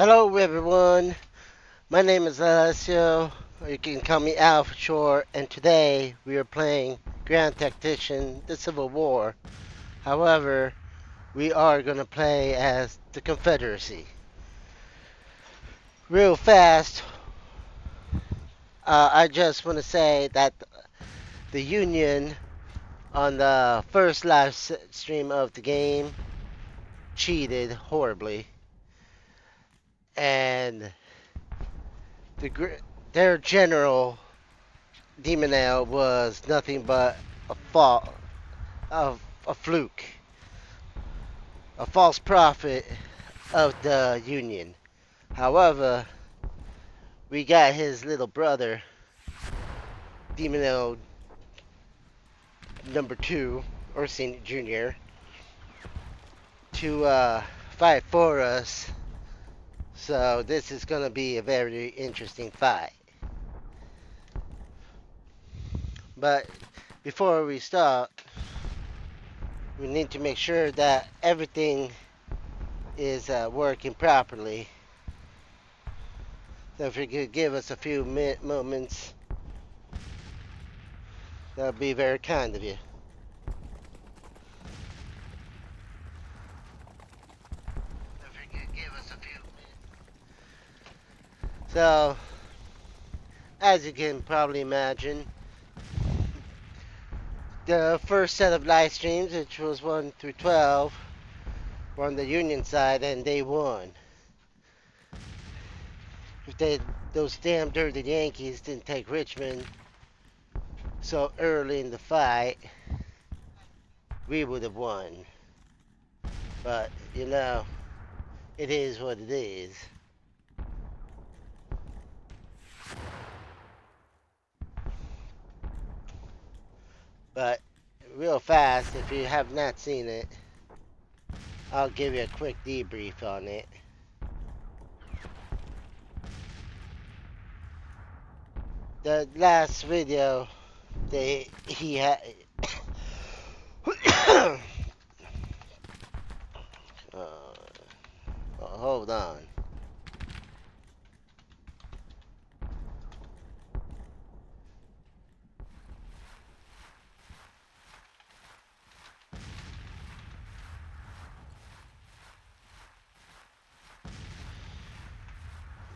Hello everyone, my name is Alessio, or you can call me Al for short, and today we are playing Grand Tactician, the Civil War. However, we are going to play as the Confederacy. Real fast, I just want to say that the Union on the first live stream of the game cheated horribly, and their general Demonale was nothing but a fault of a fluke, a false prophet of the Union. However, we got his little brother, Demonale number two, or senior junior, to fight for us. So this is gonna be a very interesting fight. But before we start, we need to make sure that everything is working properly. So if you could give us a few moments, that would be very kind of you. If you could give us a few minutes. So, as you can probably imagine, the first set of live streams, which was 1 through 12, were on the Union side, and they won. If those damn dirty Yankees didn't take Richmond so early in the fight, we would have won. But, it is what it is. But, real fast, if you have not seen it, I'll give you a quick debrief on it. The last video, he had. Hold on.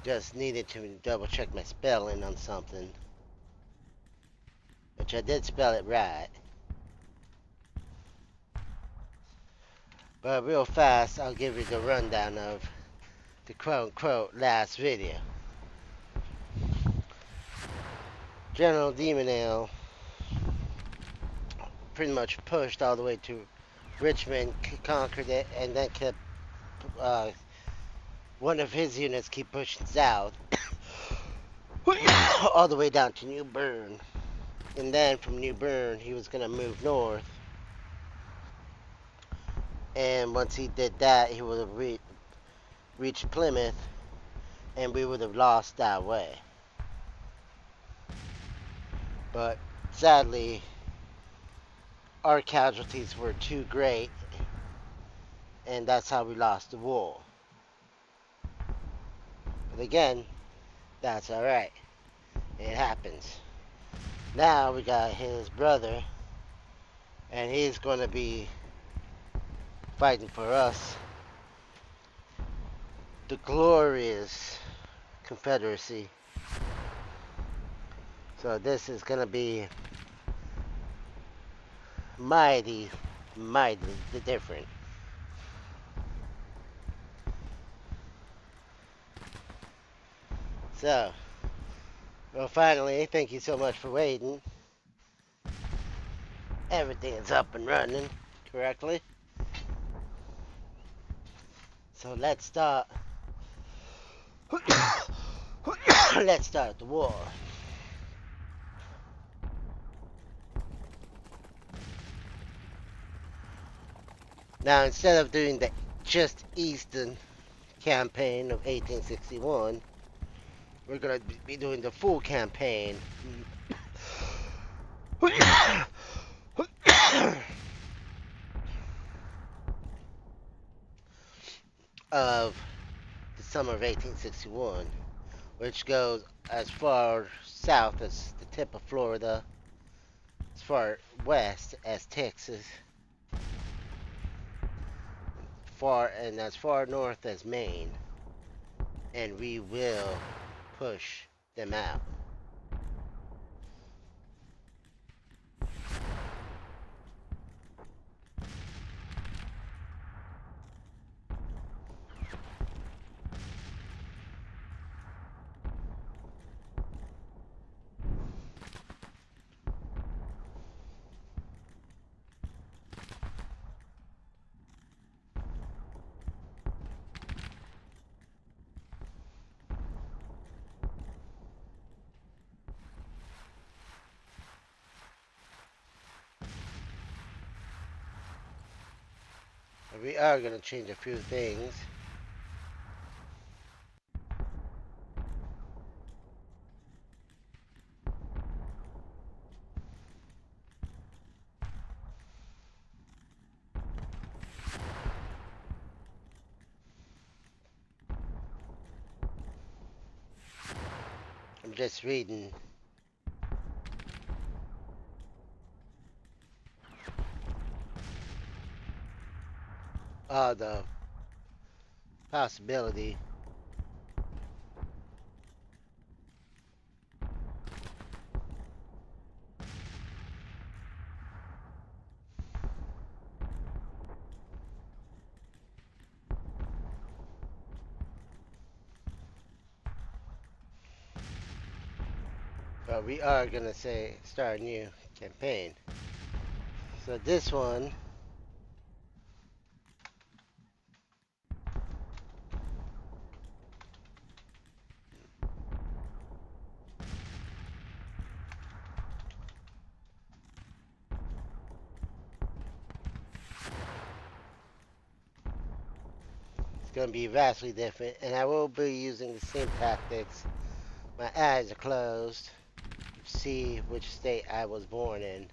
Just needed to double check my spelling on something. Which I did spell it right. But real fast, I'll give you the rundown of the quote-unquote last video. General Demonale pretty much pushed all the way to Richmond, conquered it, and then kept one of his units keep pushing south all the way down to New Bern. And then from New Bern, he was going to move north. And once he did that, he would have reached Plymouth, and we would have lost that way. But sadly, our casualties were too great, and that's how we lost the war. But again, that's alright. It happens. Now we got his brother, and he's going to be fighting for us. The glorious Confederacy. So this is going to be mighty different. So, well, finally, thank you so much for waiting. Everything is up and running correctly. So let's start. Let's start the war. Now, instead of doing the just Eastern campaign of 1861, we're going to be doing the full campaign of the summer of 1861, which goes as far south as the tip of Florida, as far west as Texas, as far north as Maine, and we will push them out. We are going to change a few things. I'm just reading. The possibility. But we are going to start a new campaign. So this one, is going to be vastly different, and I will be using the same tactics. My eyes are closed. See which state I was born in.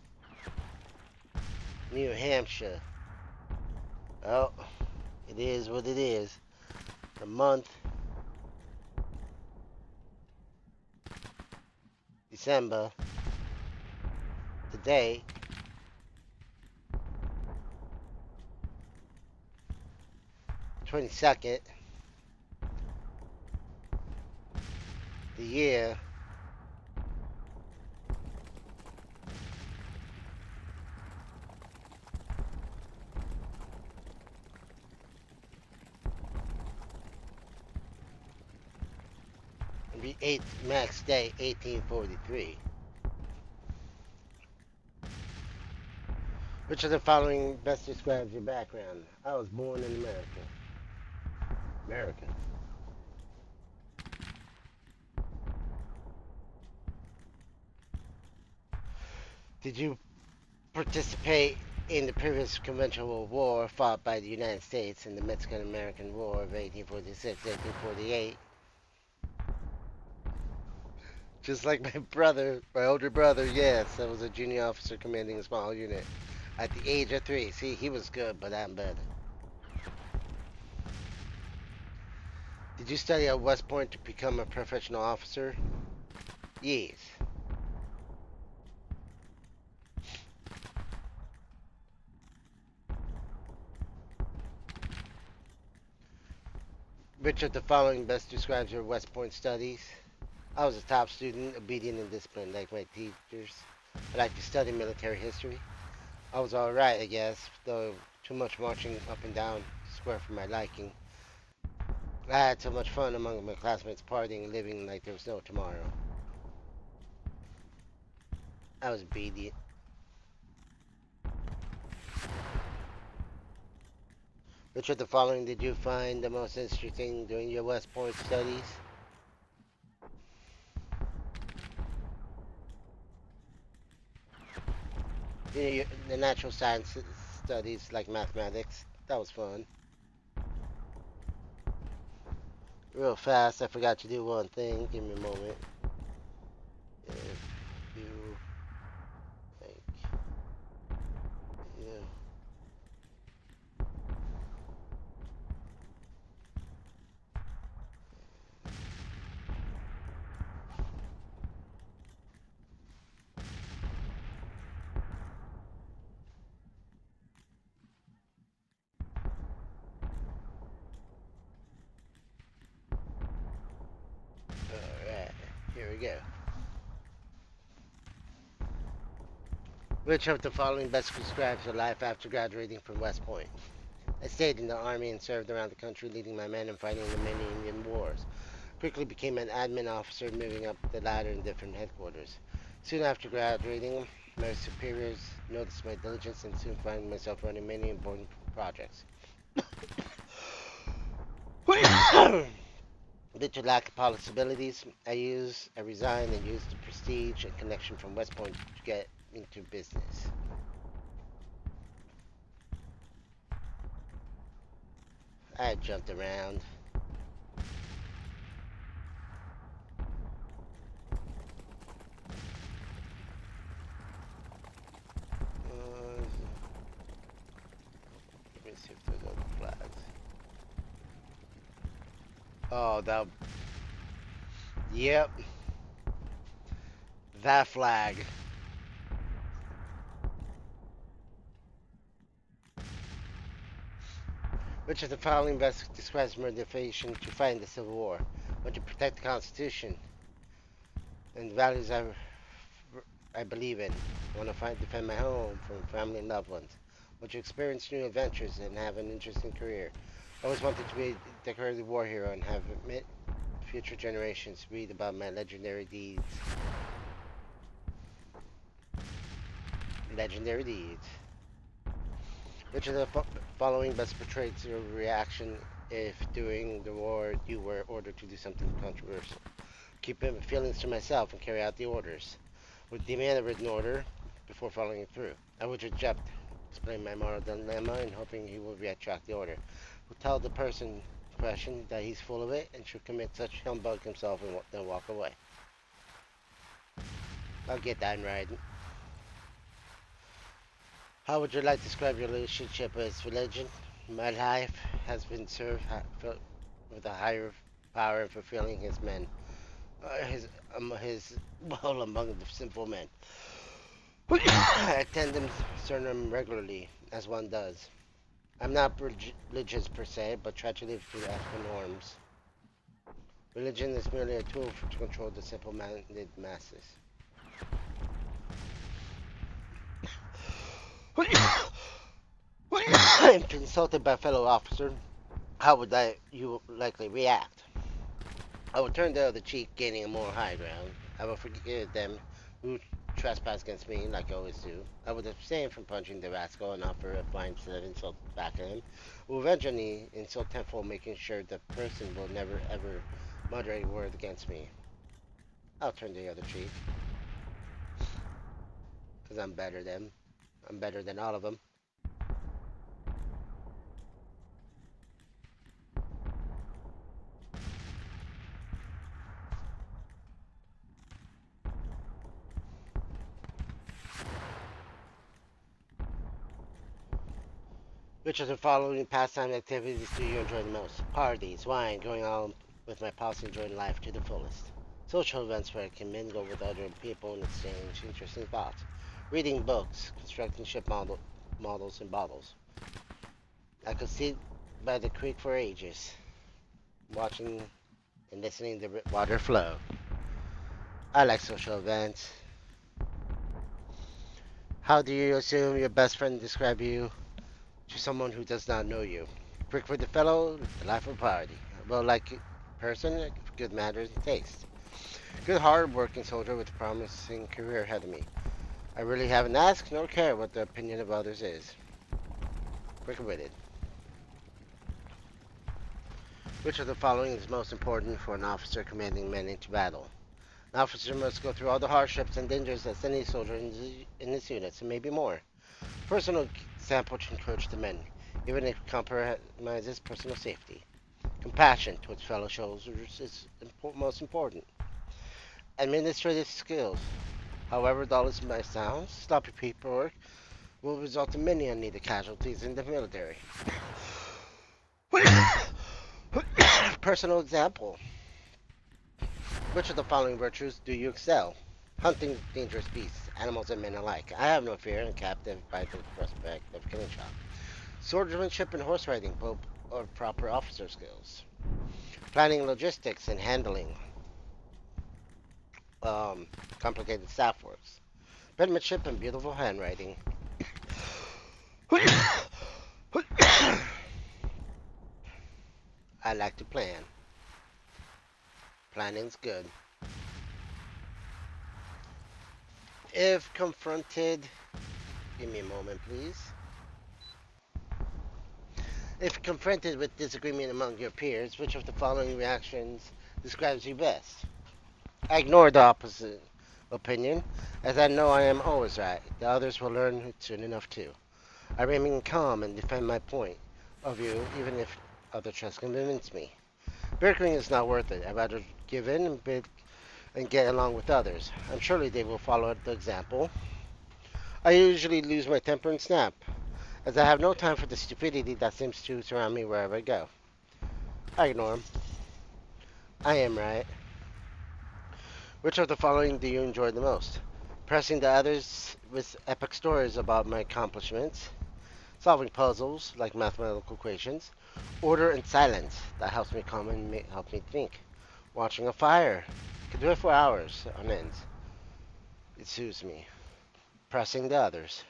New Hampshire. Oh, it is what it is. The month, December. The date, 22nd. The year, 8th max day, 1843. Which of the following best describes your background? I was born in America. America. Did you participate in the previous conventional war fought by the United States in the Mexican-American War of 1846-1848? Just like my brother, my older brother, yes, I was a junior officer commanding a small unit at the age of 3. See, he was good, but I'm better. Did you study at West Point to become a professional officer? Yes. Which of the following best describes your West Point studies? I was a top student, obedient and disciplined like my teachers. I like to study military history. I was alright, I guess, though too much marching up and down the square for my liking. I had so much fun among my classmates partying, living like there was no tomorrow. I was obedient. Which of the following did you find the most interesting during your West Point studies? The natural sciences studies like mathematics. That was fun. Real fast, I forgot to do one thing. Give me a moment. If you like, you. go. Which of the following best describes your life after graduating from West Point? I stayed in the Army and served around the country leading my men and fighting the many Indian wars. Quickly became an admin officer, moving up the ladder in different headquarters. Soon after graduating, my superiors noticed my diligence and soon found myself running many important projects. Due to lack of possibilities, I resigned and used the prestige and connection from West Point to get into business. I jumped around. Let me see if there's other flags. Oh, that. Yep, that flag. Which of the following best describes my motivation to fight in the Civil War? Want to protect the Constitution and the values I believe in. Want to fight, defend my home from family and loved ones. Want to experience new adventures and have an interesting career. Always wanted to be a decorated war hero and have future generations read about my legendary deeds. Legendary deeds. Which of the following best portrays your reaction if during the war you were ordered to do something controversial? Keep feelings to myself and carry out the orders. Would demand a written order before following it through. I would reject, explain my moral dilemma and hoping he will retract the order. Would tell the person in question that he's full of it and should commit such humbug himself and then walk away. I'll get that right. How would your life describe your relationship with religion? My life has been served with a higher power and fulfilling his men. His well among the sinful men. I attend them serve them regularly, as one does. I'm not religious per se, but try to live to the ethical norms. Religion is merely a tool to control the simple-minded masses. If insulted by a fellow officer, how would you likely react? I would turn the other cheek, gaining a more high ground. I would forgive them who trespass against me, like I always do. I would abstain from punching the rascal and offer a fine set of insult back at him. I will eventually insult tenfold, making sure the person will never ever mutter a word against me. I'll turn the other cheek, because I'm better than all of them. Which of the following pastime activities do you enjoy the most? Parties, wine, going out with my pals, enjoying life to the fullest. Social events where I can mingle with other people and exchange interesting thoughts. Reading books, constructing models and bottles. I could sit by the creek for ages, watching and listening to the water flow. I like social events. How do you assume your best friend describe you to someone who does not know you? Quick for the fellow, the life of a party. Well, like person, good manners and taste. Good hard-working soldier with a promising career ahead of me. I really haven't asked nor care what the opinion of others is. Quick-witted. Which of the following is most important for an officer commanding men into battle? An officer must go through all the hardships and dangers as any soldier in his units, and maybe more. Personal example to encourage the men, even if it compromises personal safety. Compassion towards fellow soldiers is most important. Administrative skills. However dull it might sound, sloppy paperwork will result in many unneeded casualties in the military. Personal example. Which of the following virtues do you excel? Hunting dangerous beasts, animals, and men alike. I have no fear and captive by the prospect of killing shot. Swordsmanship and horse riding, both are proper officer skills. Planning logistics and handling. um, complicated staff works. Penmanship and beautiful handwriting. I like to plan. Planning's good. If confronted, give me a moment, please. If confronted with disagreement among your peers, which of the following reactions describes you best? I ignore the opposite opinion, as I know I am always right. The others will learn it soon enough too. I remain calm and defend my point of view, even if others try to convince me. Bickering is not worth it. I'd rather give in and get along with others. I'm surely they will follow the example. I usually lose my temper and snap, as I have no time for the stupidity that seems to surround me wherever I go. I ignore them. I am right. Which of the following do you enjoy the most? Pressing the others with epic stories about my accomplishments, solving puzzles like mathematical equations, order and silence that helps me calm and help me think, watching a fire, could do it for hours on end. It soothes me. Pressing the others.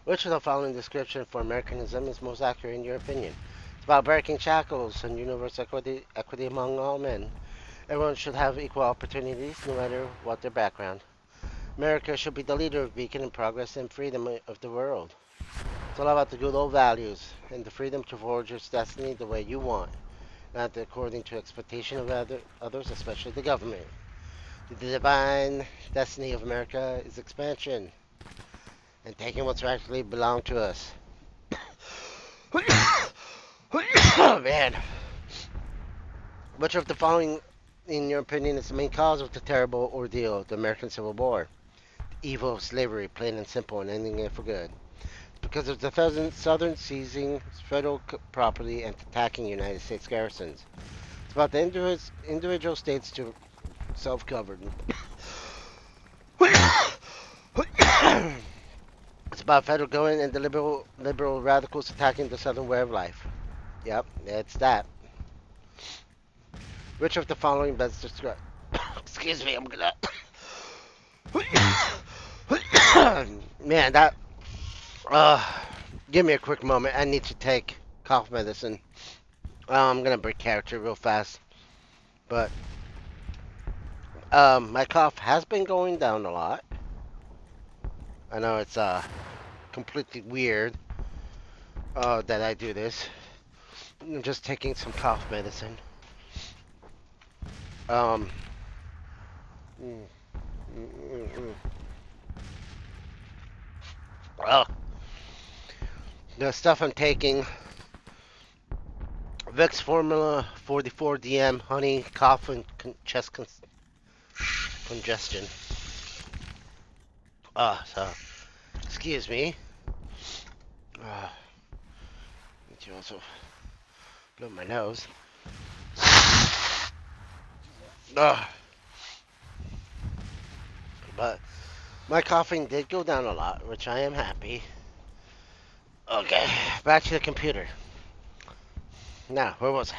Which of the following description for Americanism is most accurate in your opinion? It's about breaking shackles and universal equity among all men. Everyone should have equal opportunities, no matter what their background. America should be the leader of beacon in progress and freedom of the world. It's all about the good old values and the freedom to forge your destiny the way you want, not according to expectation of others, especially the government. The divine destiny of America is expansion and taking what's rightfully belong to us. Oh man. Which of the following, in your opinion, is the main cause of the terrible ordeal, the American Civil War? Evil of slavery, plain and simple, and ending it for good. It's because of the Southern seizing federal property and attacking United States garrisons. It's about the individual states to self-govern. It's about federal government and the liberal radicals attacking the Southern way of life. Yep, it's that. Which of the following best describe? Excuse me, I'm gonna. Man, that. Uh, Give me a quick moment. I need to take cough medicine. I'm gonna break character real fast, but my cough has been going down a lot. I know it's completely weird that I do this. I'm just taking some cough medicine. Um. mm, mm, mm. Well, the stuff I'm taking: Vicks Formula 44 DM, honey, cough, and chest congestion. So excuse me. Need to also blow my nose. But my coughing did go down a lot, which I am happy. Okay, back to the computer. Now, where was I?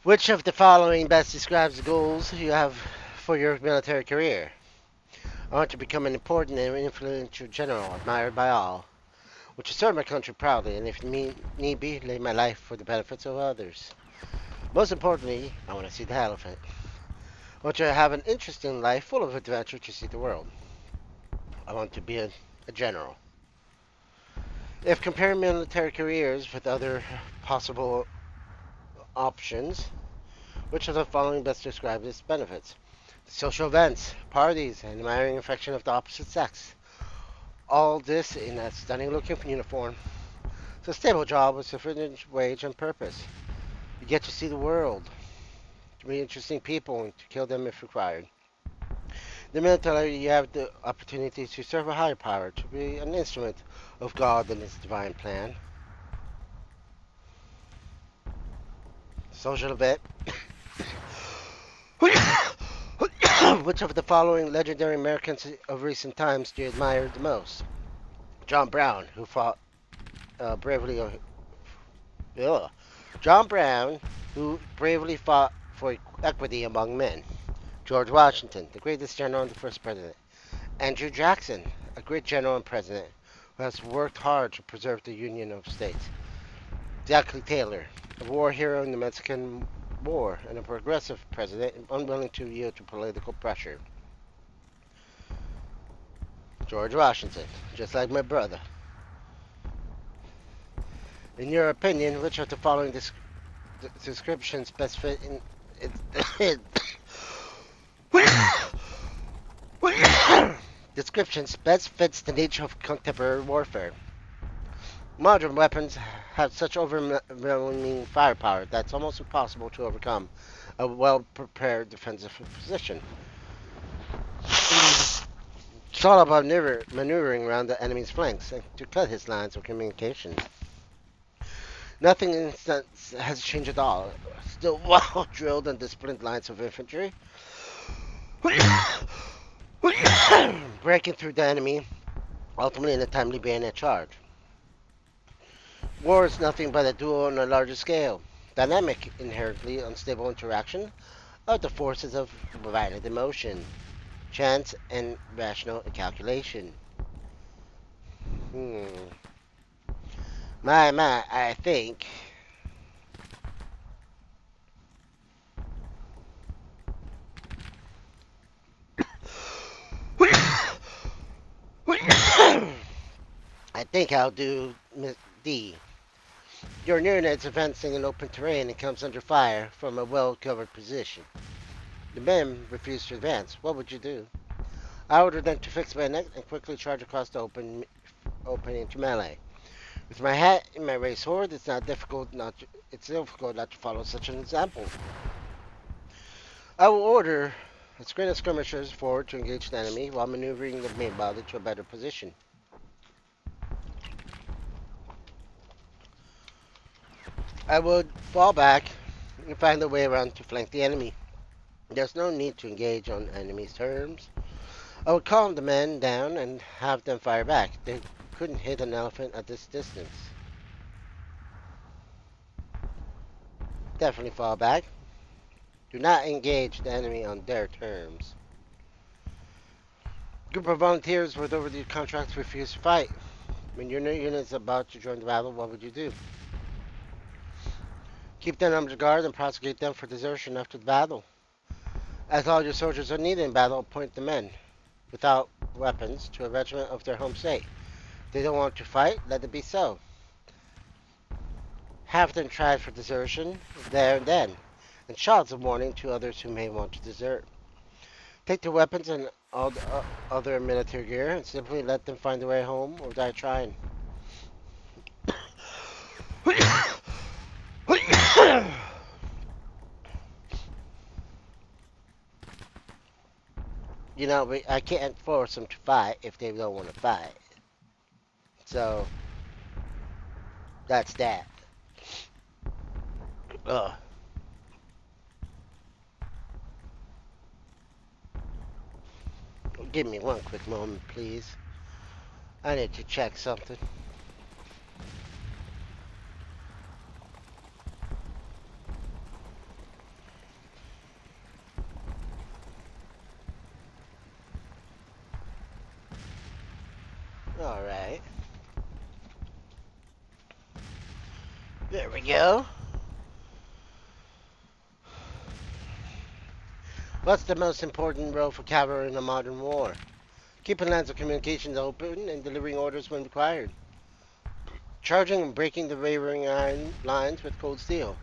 Which of the following best describes the goals you have for your military career? I want to become an important and influential general, admired by all, which to serve my country proudly, and if need be, lay my life for the benefits of others. Most importantly, I want to see the elephant. I want to have an interesting life full of adventure to see the world. I want to be a general. If comparing military careers with other possible options, which of the following best describes its benefits? Social events, parties, and admiring affection of the opposite sex. All this in a stunning looking uniform. It's a stable job with sufficient wage and purpose. You get to see the world, to meet interesting people, and to kill them if required. In the military, you have the opportunity to serve a higher power, to be an instrument of God and His divine plan. Social event. Which of the following legendary Americans of recent times do you admire the most? John Brown, who fought bravely. Ugh. John Brown, who bravely fought for equity among men. George Washington, the greatest general and the first president. Andrew Jackson, a great general and president who has worked hard to preserve the Union of States. Zachary Taylor, a war hero in the Mexican War and a progressive president unwilling to yield to political pressure. George Washington, just like my brother. In your opinion, which of the following descriptions best fit in descriptions best fits the nature of contemporary warfare? Modern weapons have such overwhelming firepower that it's almost impossible to overcome a well-prepared defensive position. It's all about maneuvering around the enemy's flanks and to cut his lines of communication. Nothing in sense has changed at all. Still well-drilled and disciplined lines of infantry, breaking through the enemy, ultimately in a timely bayonet charge. War is nothing but a duel on a larger scale. Dynamic, inherently unstable interaction of the forces of violent emotion, chance, and rational calculation. Hmm. I think. I think I'll do D. Your unit's advancing in open terrain and comes under fire from a well-covered position. The men refuse to advance. What would you do? I order them to fix bayonet and quickly charge across the opening to melee. With my hat and my race sword, it's difficult not to follow such an example. I will order a screen of skirmishers forward to engage the enemy while maneuvering the main body to a better position. I would fall back and find a way around to flank the enemy. There's no need to engage on enemy's terms. I would calm the men down and have them fire back. They couldn't hit an elephant at this distance. Definitely fall back. Do not engage the enemy on their terms. Group of volunteers with overdue contracts refuse to fight. When your new unit is about to join the battle, what would you do? Keep them under guard and prosecute them for desertion after the battle. As all your soldiers are needed in battle, appoint the men without weapons to a regiment of their home state. If they don't want to fight, let it be so. Have them tried for desertion there and then, and shouts of warning to others who may want to desert. Take their weapons and all the other military gear and simply let them find their way home or die trying. You know, I can't force them to fight if they don't want to fight. So, that's that. Ugh. Give me one quick moment, please. I need to check something. Alright. There we go. What's the most important role for cavalry in a modern war? Keeping lines of communications open and delivering orders when required. Charging and breaking the wavering lines with cold steel.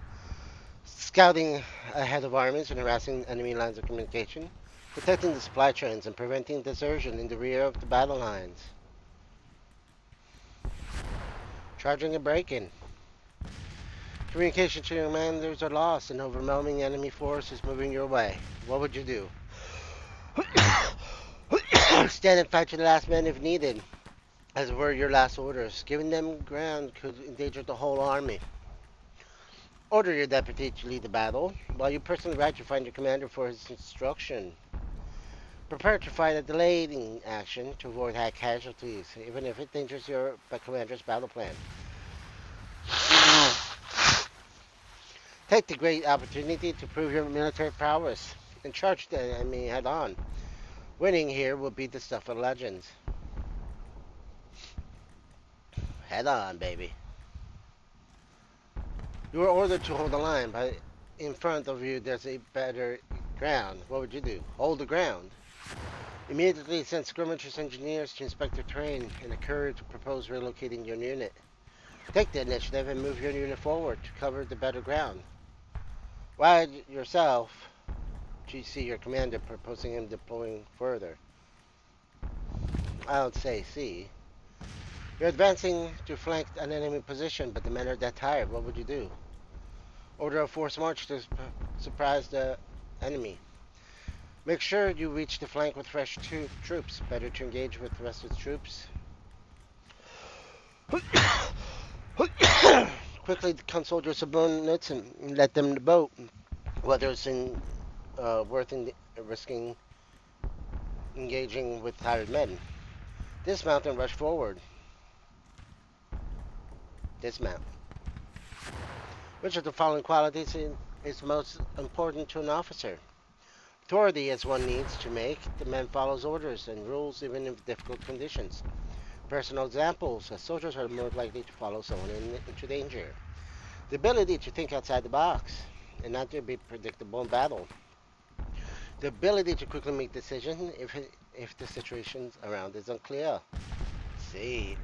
Scouting ahead of armies and harassing enemy lines of communication. Protecting the supply trains and preventing desertion in the rear of the battle lines. Charging and breaking. Communication to your commanders are lost and overwhelming enemy force is moving your way. What would you do? Stand and fight to the last man if needed, as were your last orders. Giving them ground could endanger the whole army. Order your deputy to lead the battle, while you personally ride to find your commander for his instruction. Prepare to fight a delayed action to avoid high casualties, even if it endangers your commander's battle plan. Take the great opportunity to prove your military prowess and charge the enemy head on. Winning here will be the stuff of legends. Head on, baby. You are ordered to hold the line, but in front of you there's a better ground. What would you do? Hold the ground. Immediately send skirmishers engineers to inspect the terrain and a courier to propose relocating your unit. Take the initiative and move your unit forward to cover the better ground. While yourself, GC your commander, proposing him deploying further. I would say C. You're advancing to flank an enemy position, but the men are dead tired. What would you do? Order a forced march to surprise the enemy. Make sure you reach the flank with fresh troops. Better to engage with rested troops. Quickly consult your subordinates and let them vote whether it's worth risking engaging with tired men. Dismount and rush forward. Dismount. Which of the following qualities is most important to an officer? Authority is one needs to make. The man follows orders and rules even in difficult conditions. Personal examples. Soldiers are more likely to follow someone into danger. The ability to think outside the box and not to be predictable in battle. The ability to quickly make decisions if the situation around is unclear. See.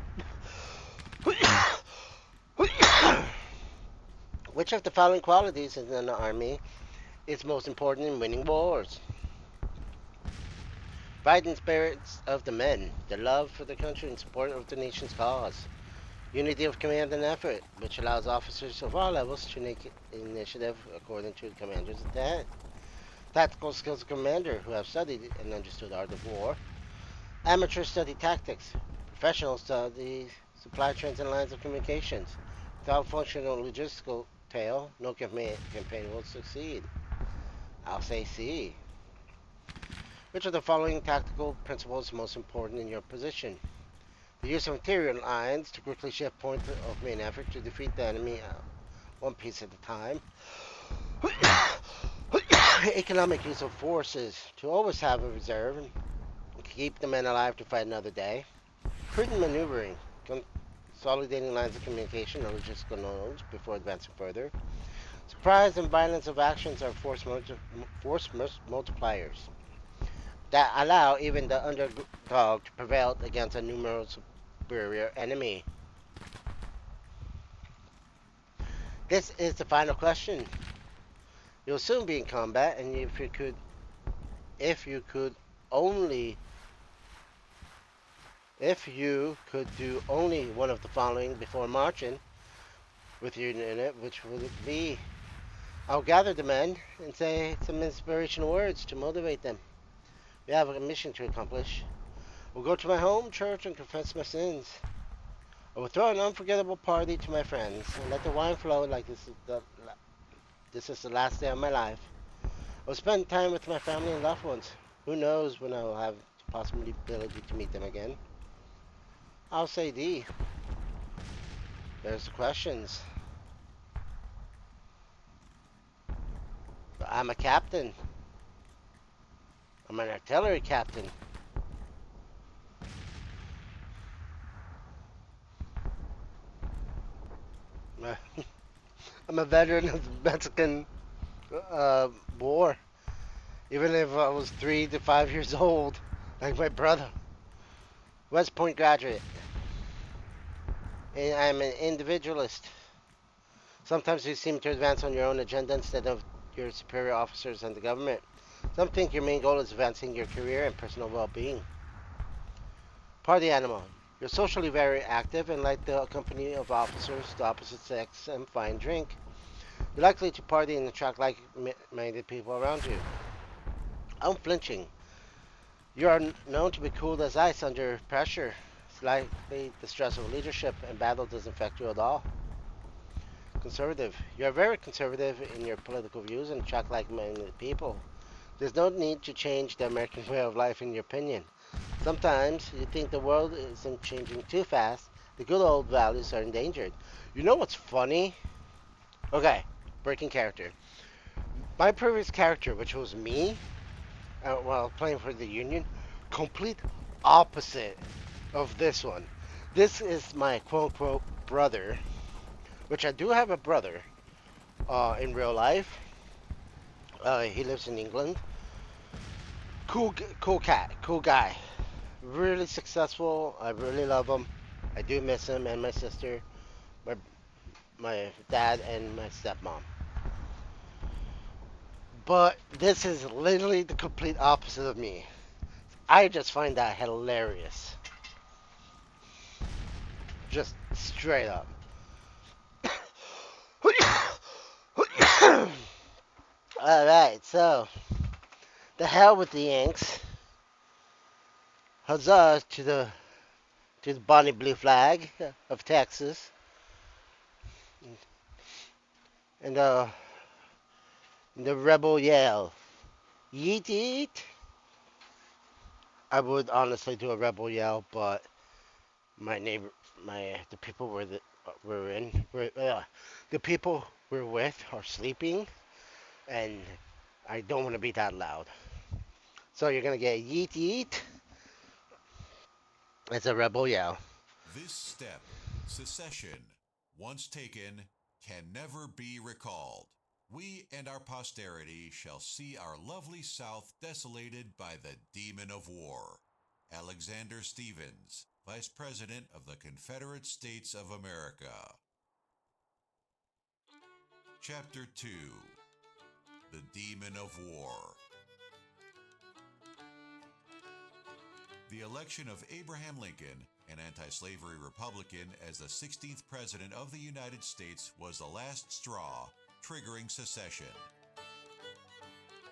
Which of the following qualities in an army is most important in winning wars? Fighting spirits of the men, the love for the country and support of the nation's cause. Unity of command and effort, which allows officers of all levels to take initiative according to the commander's intent. Tactical skills of commander who have studied and understood the art of war. Amateurs study tactics. Professionals study supply chains and lines of communications. Without functional logistical tail, no campaign will succeed. I'll say C. Which of the following tactical principles is most important in your position? The use of interior lines to quickly shift point of main effort to defeat the enemy one piece at a time. Economic use of forces to always have a reserve and keep the men alive to fight another day. Prudent maneuvering, consolidating lines of communication or logistical nodes before advancing further. Surprise and violence of actions are force multipliers that allow even the underdog to prevail against a numerous superior enemy. This is the final question. You'll soon be in combat, and if you could do only one of the following before marching with your unit, which would it be? I'll gather the men and say some inspirational words to motivate them. We have a mission to accomplish. We'll go to my home church and confess my sins. I will throw an unforgettable party to my friends and let the wine flow like this is the last day of my life. I will spend time with my family and loved ones. Who knows when I will have the possibility to meet them again. I'll say D. There's the questions. But I'm a captain. I'm an artillery captain. I'm a veteran of the Mexican war. Even if I was 3 to 5 years old, like my brother. West Point graduate. And I'm an individualist. Sometimes you seem to advance on your own agenda instead of your superior officers and the government. Some think your main goal is advancing your career and personal well-being. Party animal. You're socially very active and like the company of officers, the opposite sex, and fine drink. You're likely to party and attract like-minded people around you. Unflinching. You are known to be cool as ice under pressure. Slightly the stress of leadership and battle doesn't affect you at all. Conservative. You are very conservative in your political views and attract like-minded people. There's no need to change the American way of life in your opinion. Sometimes you think the world isn't changing too fast. The good old values are endangered. You know what's funny? Okay. breaking character. My previous character, which was me, while playing for the Union, complete opposite of this one. This is my quote unquote brother, which I do have a brother in real life. He lives in England. Cool cat, cool guy. Really successful. I really love him. I do miss him and my sister, my my dad and my stepmom. But this is literally the complete opposite of me. I just find that hilarious. Just straight up. Alright, so the hell with the Yanks. Huzzah to the bonnie blue flag of Texas. And the rebel yell. Yeet yeet. I would honestly do a rebel yell, but my neighbor, the people the people we're with are sleeping, and I don't want to be that loud. So you're gonna get yeet yeet. It's a rebel yell. This step, secession, once taken, can never be recalled. We and our posterity shall see our lovely South desolated by the demon of war. Alexander Stephens, Vice President of the Confederate States of America. Chapter 2: The Demon of War. The election of Abraham Lincoln, an anti-slavery Republican, as the 16th President of the United States was the last straw, triggering secession.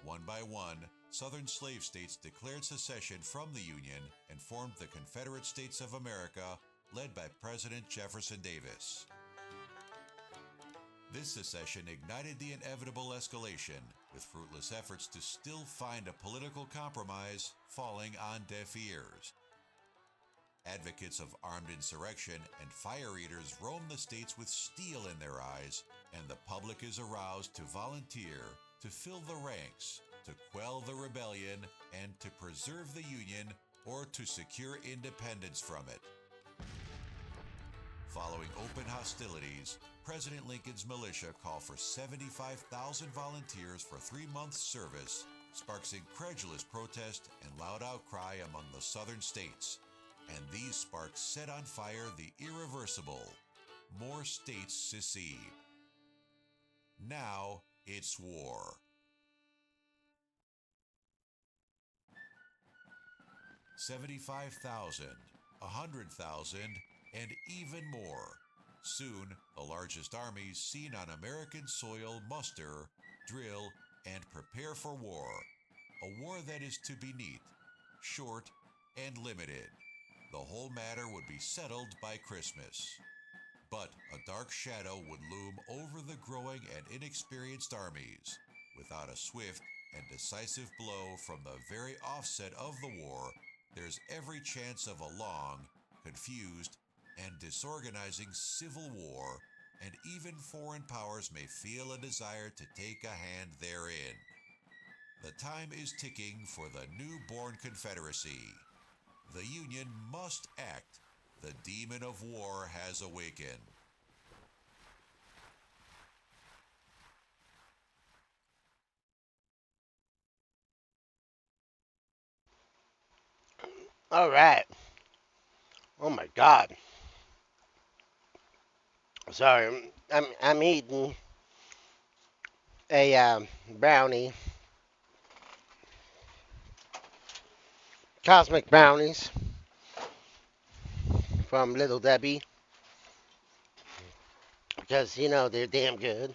One by one, Southern slave states declared secession from the Union and formed the Confederate States of America, led by President Jefferson Davis. This secession ignited the inevitable escalation, with fruitless efforts to still find a political compromise falling on deaf ears. Advocates of armed insurrection and fire eaters roam the states with steel in their eyes, and the public is aroused to volunteer, to fill the ranks, to quell the rebellion, and to preserve the Union or to secure independence from it. Following open hostilities, President Lincoln's militia call for 75,000 volunteers for 3 months' service, sparks incredulous protest and loud outcry among the southern states. And these sparks set on fire the irreversible. More states secede. Now it's war. 75,000, 100,000, and even more. Soon, the largest armies seen on American soil muster, drill, and prepare for war. A war that is to be neat, short, and limited. The whole matter would be settled by Christmas. But a dark shadow would loom over the growing and inexperienced armies. Without a swift and decisive blow from the very offset of the war, there's every chance of a long, confused, and disorganizing civil war, and even foreign powers may feel a desire to take a hand therein. The time is ticking for the newborn Confederacy. The Union must act. The demon of war has awakened. All right. Oh my God. Sorry, I'm eating a brownie, cosmic brownies from Little Debbie, because you know they're damn good.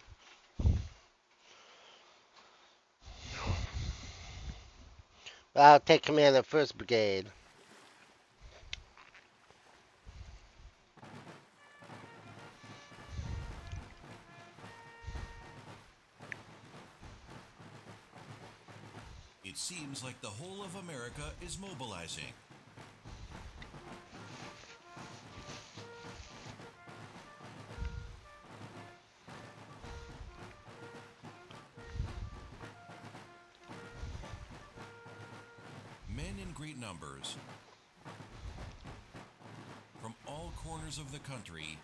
I'll take command of First Brigade. It seems like the whole of America is mobilizing. men in great numbers from all corners of the country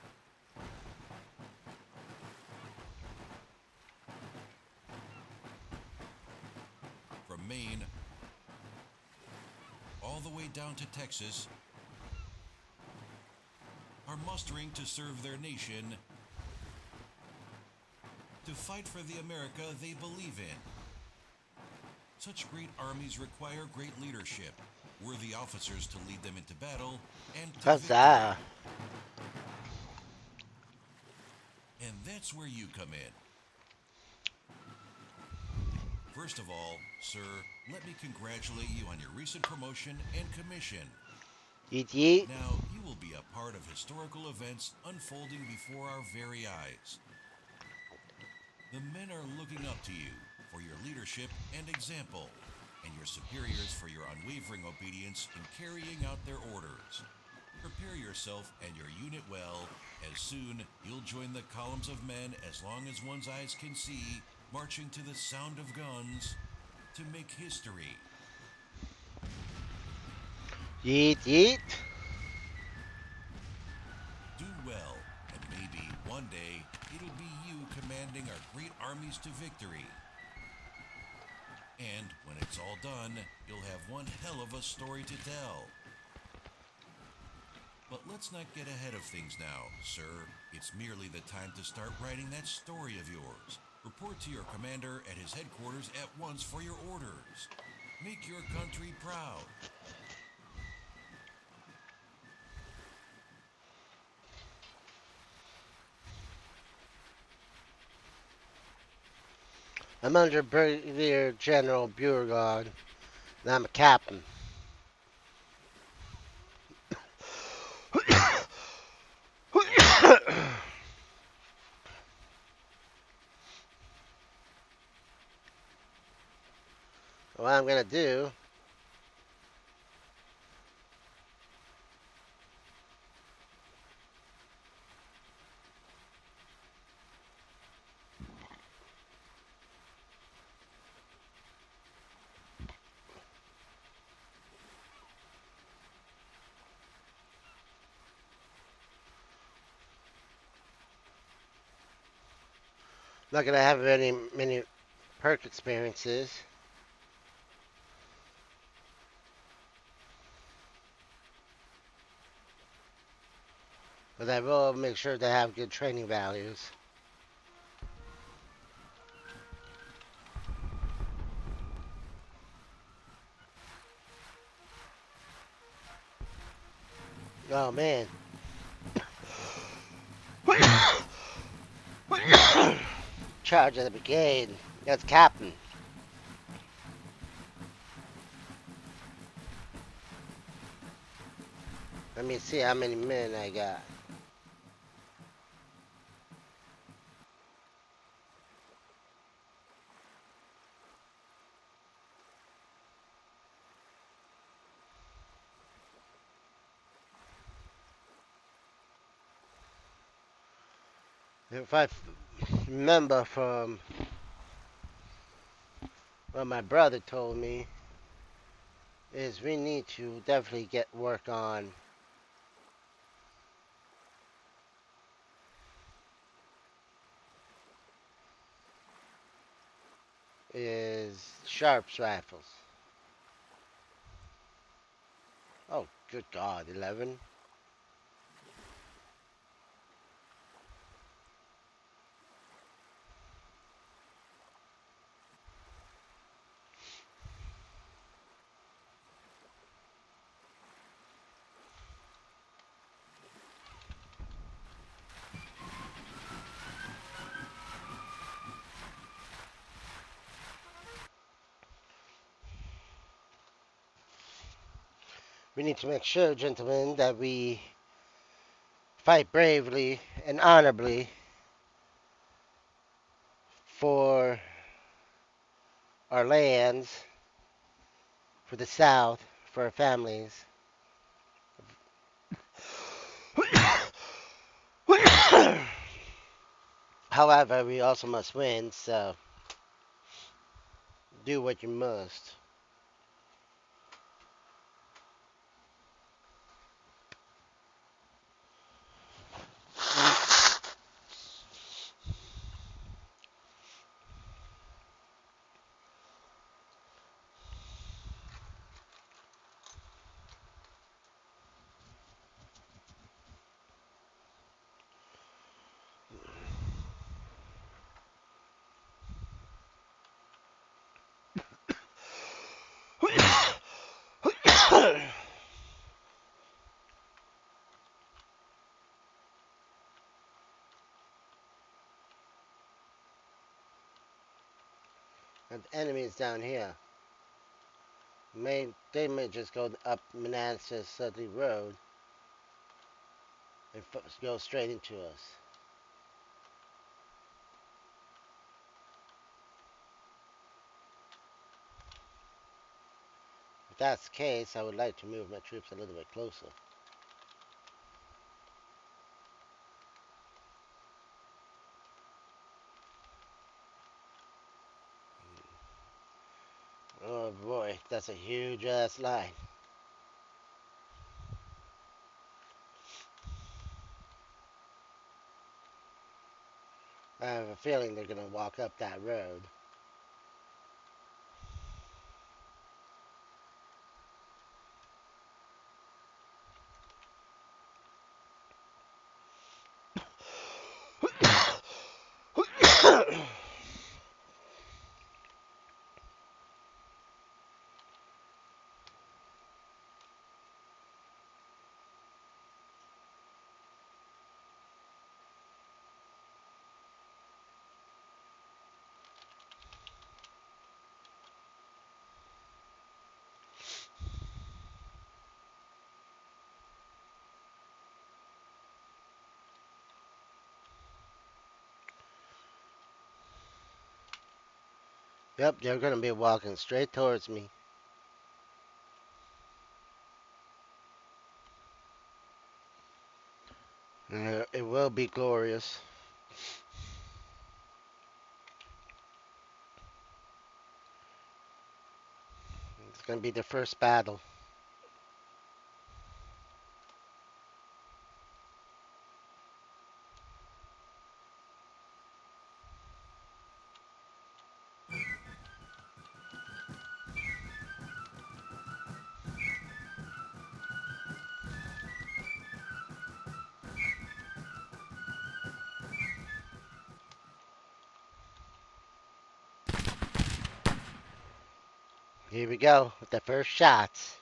from Maine all the way down to Texas are mustering to serve their nation, to fight for the America they believe in. Such great armies require great leadership, worthy officers to lead them into battle and to victory. Huzzah. And that's where you come in. First of all, sir, let me congratulate you on your recent promotion and commission. Yeet yeet. Now, you will be a part of historical events unfolding before our very eyes. The men are looking up to you for your leadership and example, and your superiors for your unwavering obedience in carrying out their orders. Prepare yourself and your unit well, as soon you'll join the columns of men as long as one's eyes can see, marching to the sound of guns to make history. Yeet yeet. Do well, and maybe one day it'll be you commanding our great armies to victory. And when it's all done, you'll have one hell of a story to tell. But let's not get ahead of things now, sir. It's merely the time to start writing that story of yours. Report to your commander at his headquarters at once for your orders. Make your country proud. I'm under Brigadier General Beauregard, and I'm a captain. What I'm gonna do, not gonna have many perk experiences. But I will make sure to have good training values. Oh man. Charge of the brigade. That's captain. Let me see how many men I got. If I remember from what my brother told me, is we need to definitely get work on is sharps rifles. Oh, good God, 11. We need to make sure, gentlemen, that we fight bravely and honorably for our lands, for the South, for our families. However, we also must win, so. Do what you must. have enemies down here. They may just go up Manassas Sudley Road and go straight into us. If that's the case, I would like to move my troops a little bit closer. Oh boy, that's a huge ass line. I have a feeling they're gonna walk up that road. Yep, they're gonna be walking straight towards me. It will be glorious. It's gonna be the first battle. Here we go with the first shots.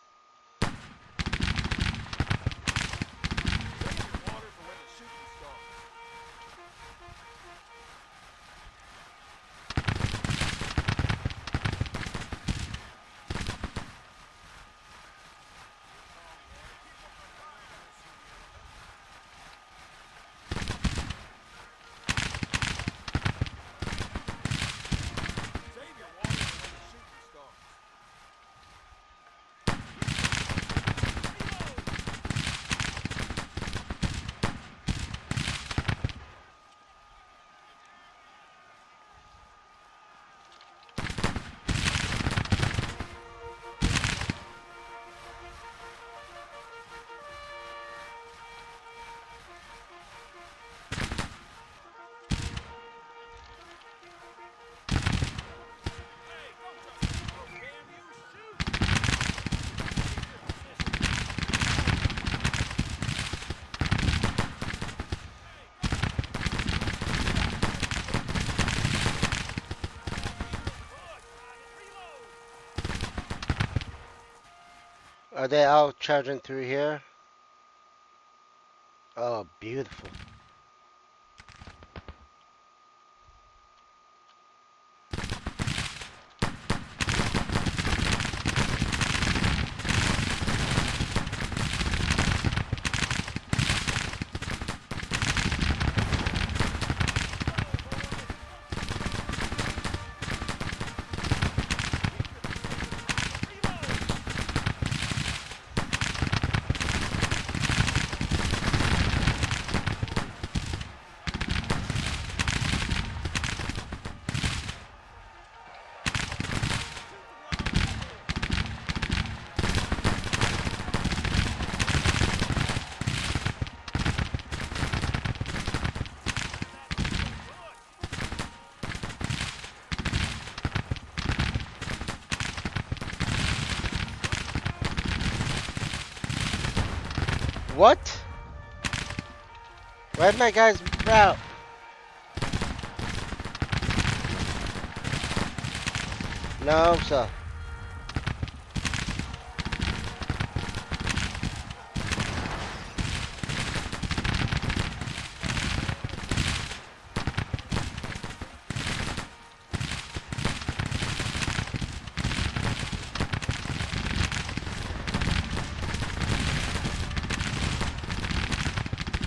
Are they all charging through here? Oh, beautiful. What? Where'd my guys route? No, sir.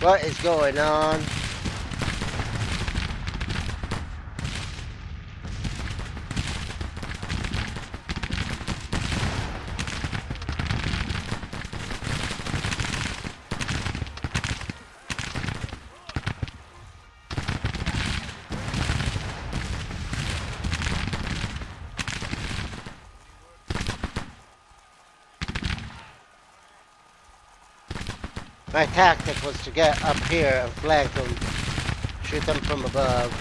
What is going on? My tactic was to get up here and flank them, shoot them from above.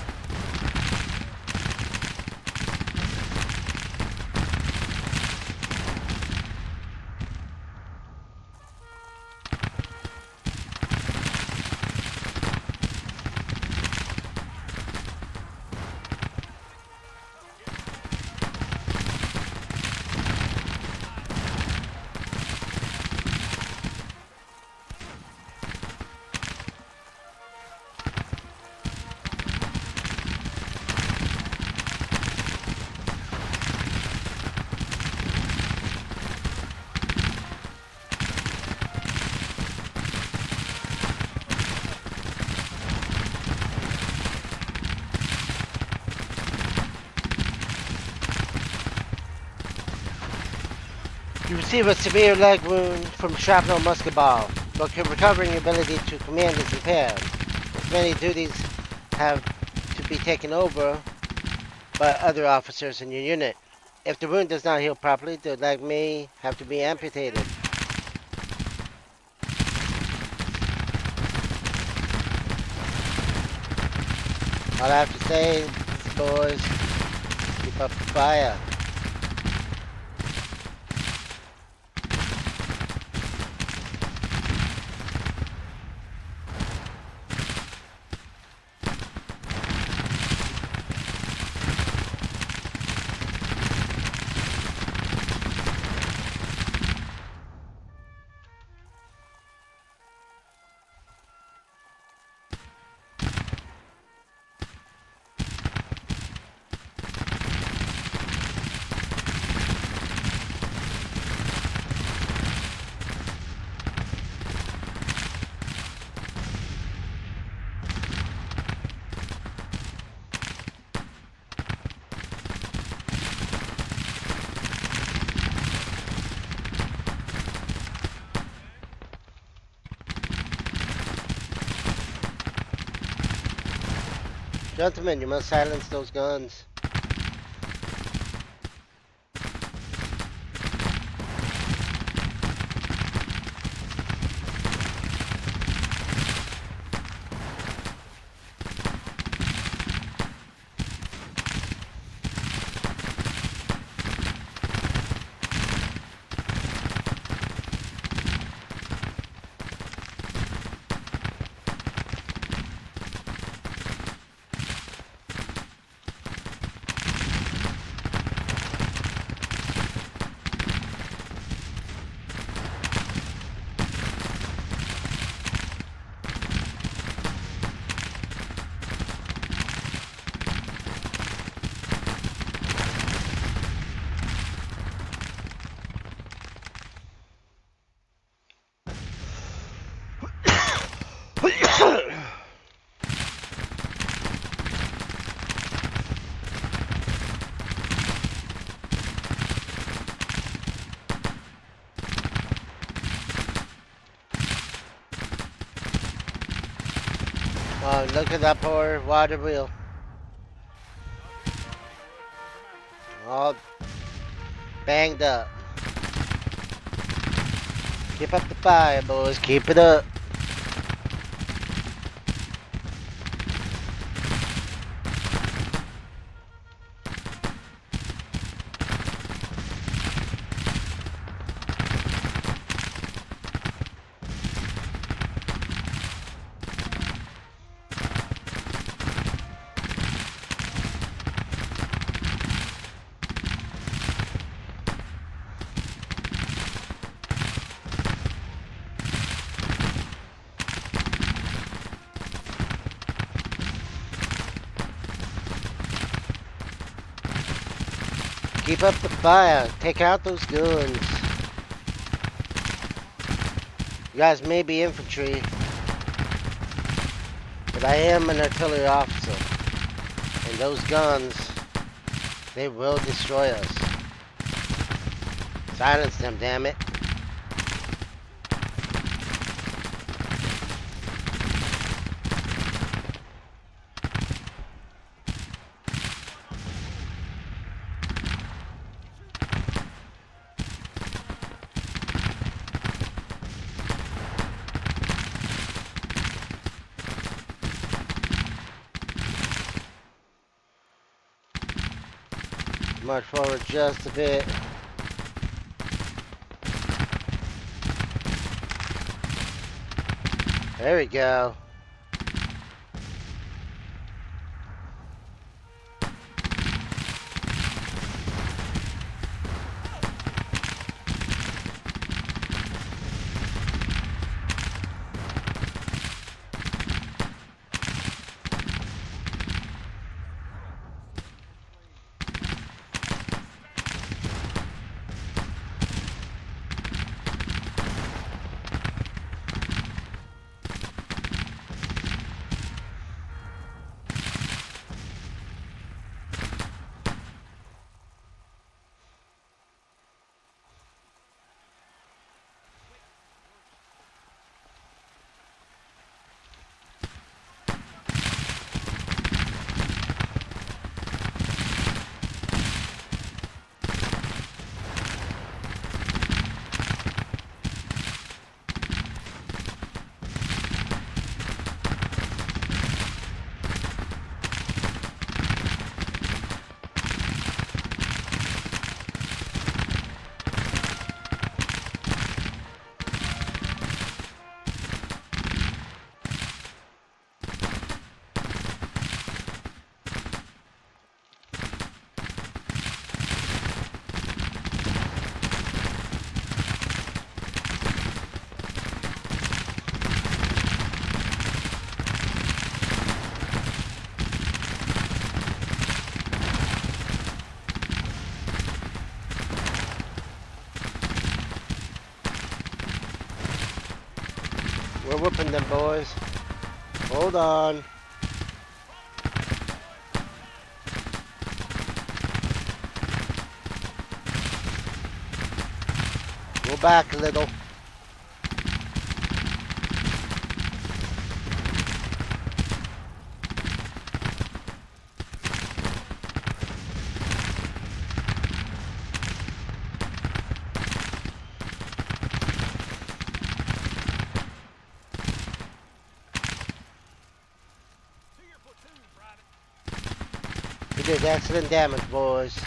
You receive a severe leg wound from shrapnel musket ball, but your recovering ability to command is impaired. As many duties have to be taken over by other officers in your unit. If the wound does not heal properly, the leg may have to be amputated. All I have to say is, boys, keep up the fire. Gentlemen, you must silence those guns. Oh, look at that poor water wheel. All banged up. Keep up the fire, boys. Keep it up. Keep up the fire. Take out those guns. You guys may be infantry. I am an artillery officer. And those guns, they will destroy us. Silence them, damn it. March forward just a bit. There we go. We're whooping them, boys. Hold on. Go back a little. We did excellent damage, boys.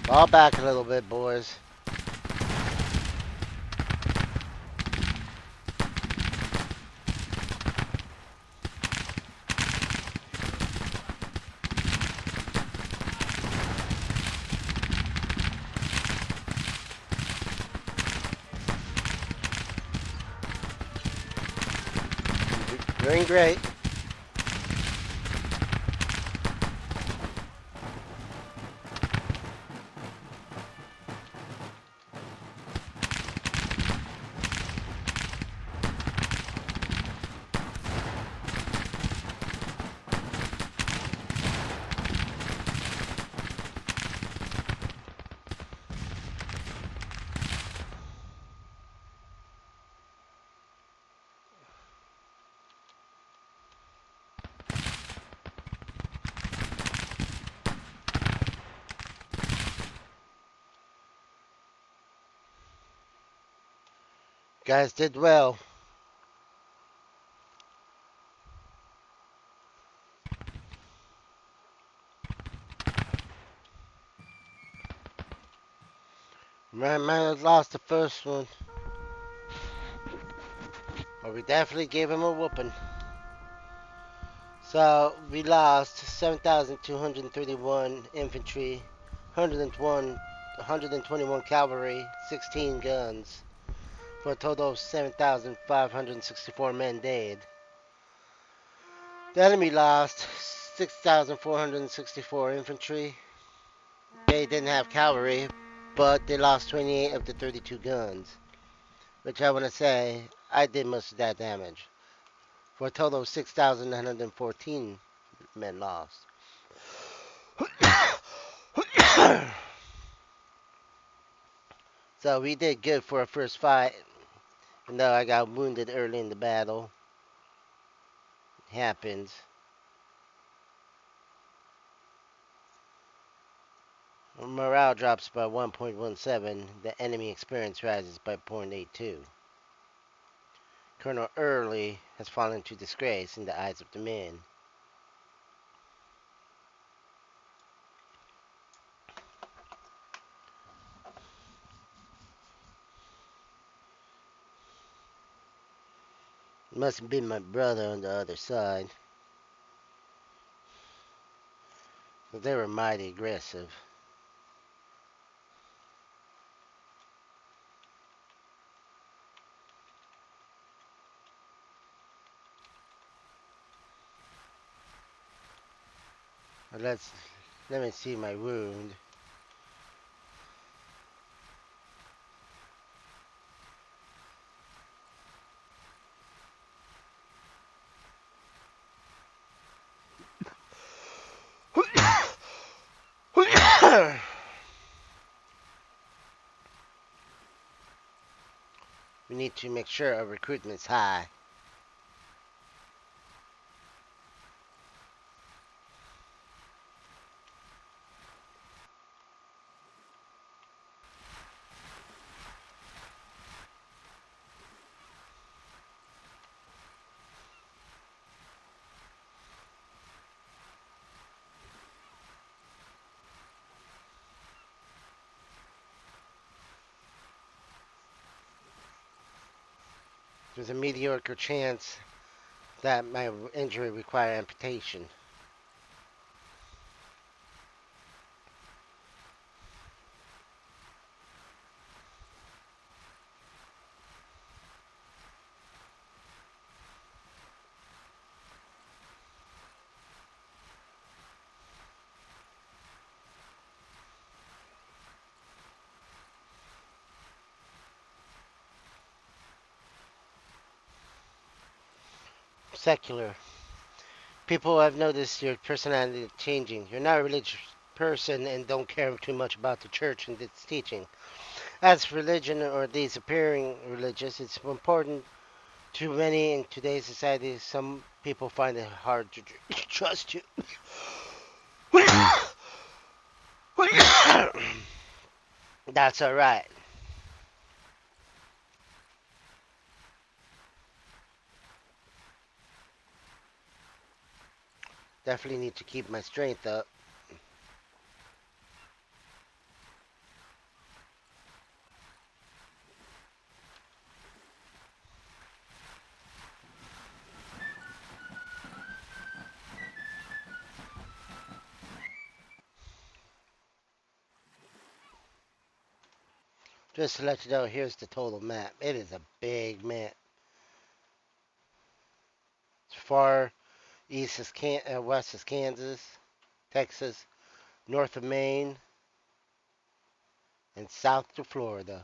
Fall back a little bit, boys. Doing great. Guys did well. Might have lost the first one, but we definitely gave him a whooping. So we lost 7,231 infantry, 121 cavalry, 16 guns, for a total of 7,564 men dead. The enemy lost 6,464 infantry. They didn't have cavalry, but they lost 28 of the 32 guns, which I want to say I did most of that damage, for a total of 6,914 men lost. So we did good for a first fight, even though I got wounded early in the battle. It happens. Morale drops by 1.17. The enemy experience rises by 0.82. Colonel Early has fallen to disgrace in the eyes of the men. It must have been my brother on the other side. They were mighty aggressive. But let me see my wound. We need to make sure our recruitment's high. There's a mediocre chance that my injury require amputation. Secular. People have noticed your personality changing. You're not a religious person and don't care too much about the church and its teaching. As religion or disappearing religious, it's important to many in today's society. Some people find it hard to trust you. That's alright. Definitely need to keep my strength up. Just to let you know, here's the total map. It is a big map. It's far east is west is Kansas, Texas, north of Maine, and south to Florida.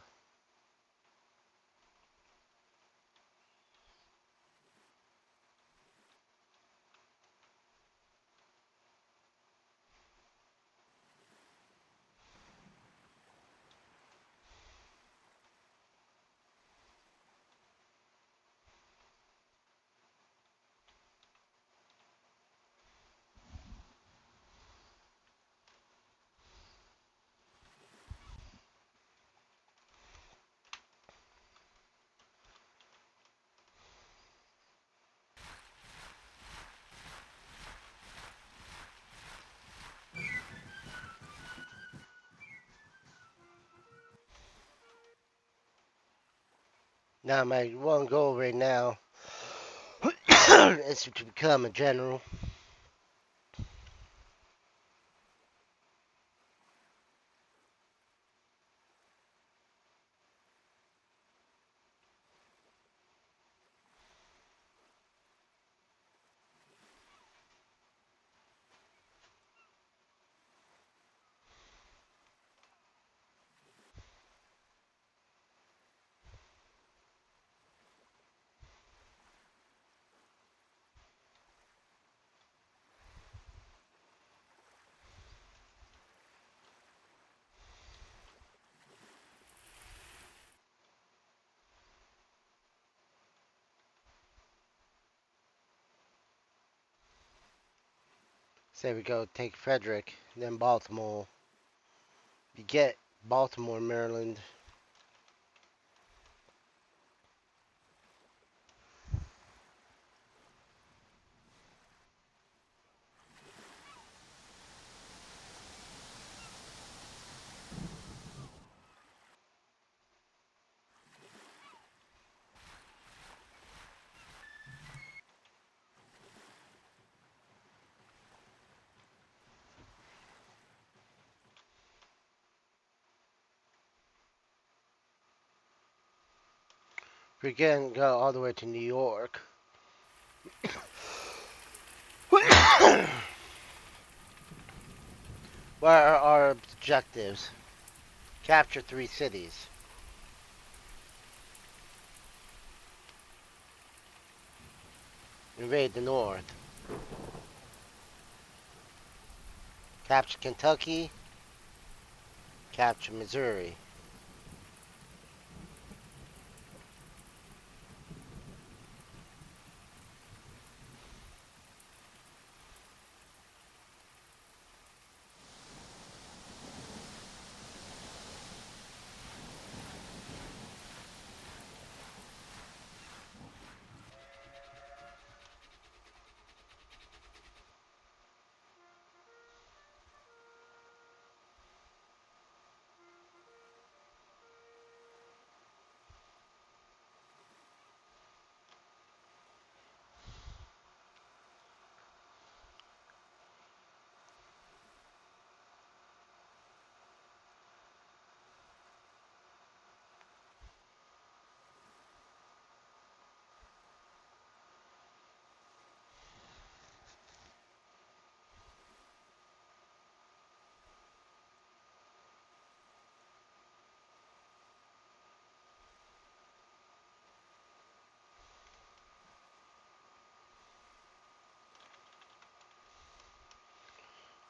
Now, my one goal right now is to become a general. Say we go take Frederick, then Baltimore. You get Baltimore, Maryland. We can go all the way to New York. What are our objectives? Capture 3 cities. Invade the North. Capture Kentucky. Capture Missouri.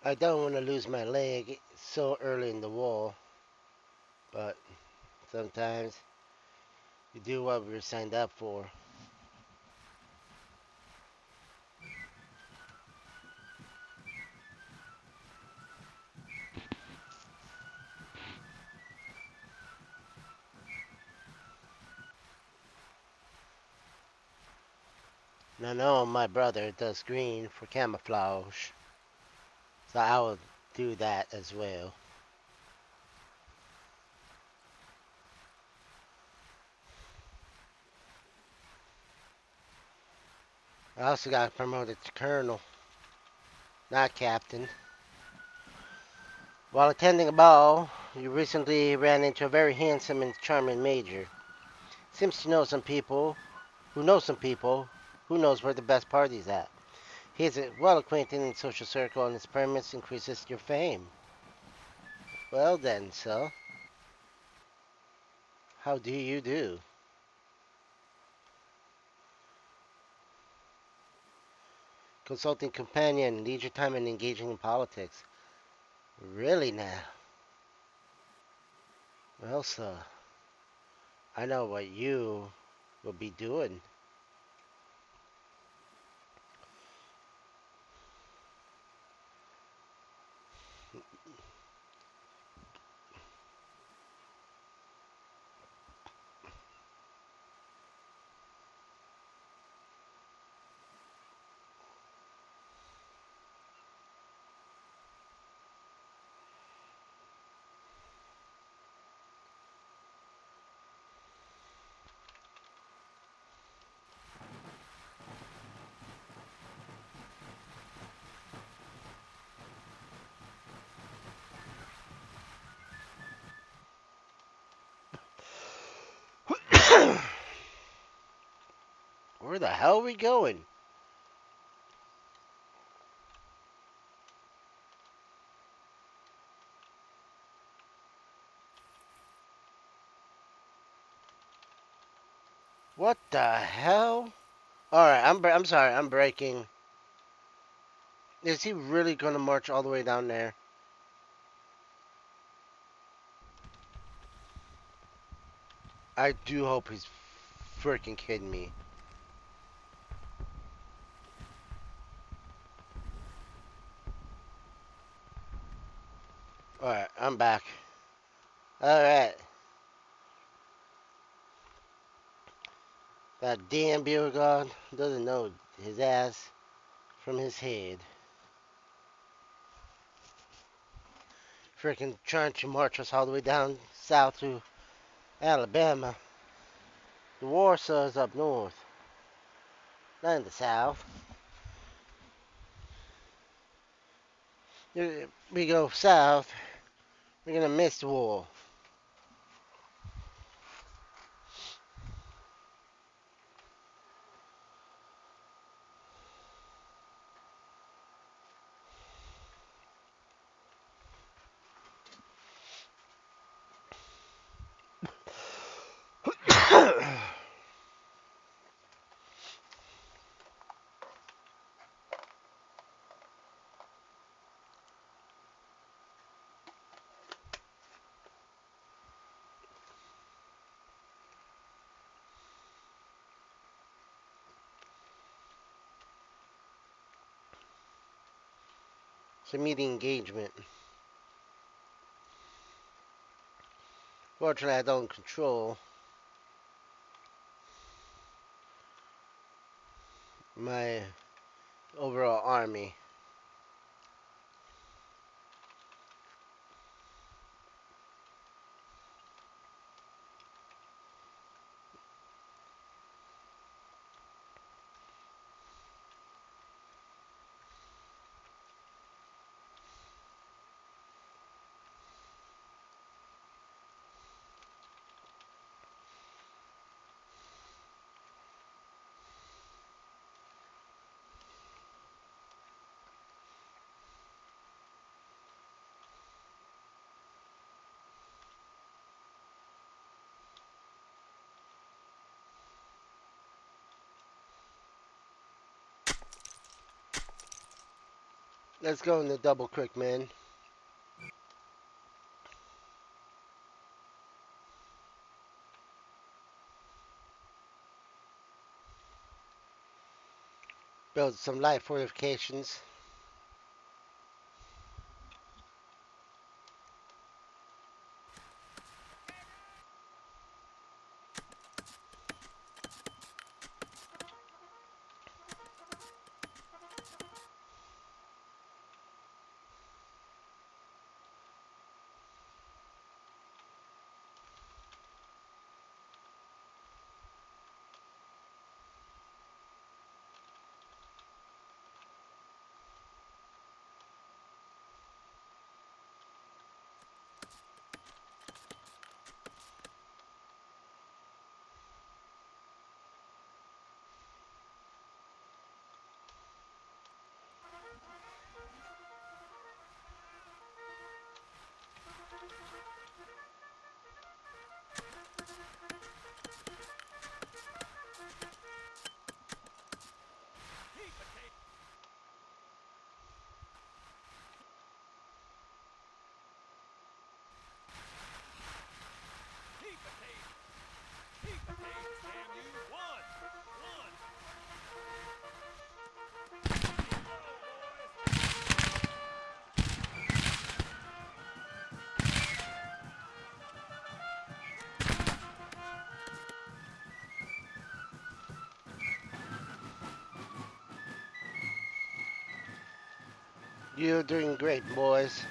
I don't want to lose my leg so early in the war, but sometimes we do what we were signed up for. And I know my brother does green for camouflage, so I will do that as well. I also got promoted to colonel, not captain. While attending a ball, you recently ran into a very handsome and charming major. Seems to know some people who knows where the best party's at. He is well acquainted in the social circle and his permits increases your fame. Well then, so, how do you do? Consulting companion, leisure time and engaging in politics. Really now? Well, sir, I know what you will be doing. Where the hell are we going? What the hell? Alright, I'm sorry, I'm breaking. Is he really gonna march all the way down there? I do hope he's freaking kidding me. Alright, I'm back. Alright. That damn beer god doesn't know his ass from his head. Freaking trying to march us all the way down south to Alabama. The Warsaw's up north, not in the south. If we go south, we're gonna miss the war. It's a meeting engagement. Fortunately, I don't control my overall army. Let's go in the double quick, man. Build some light fortifications. You're doing great, boys.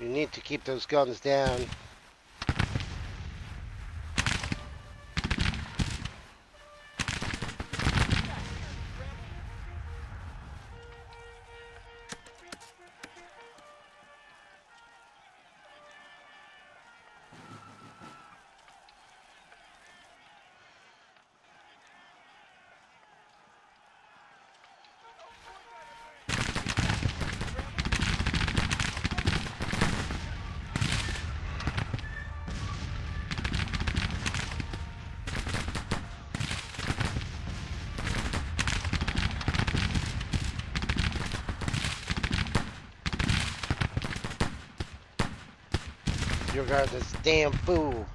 You need to keep those guns down. You got this damn fool.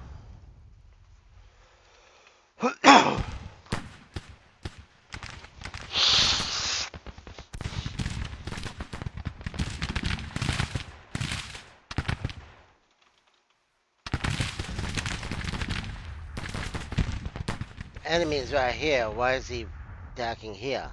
Enemy is right here. Why is he attacking here?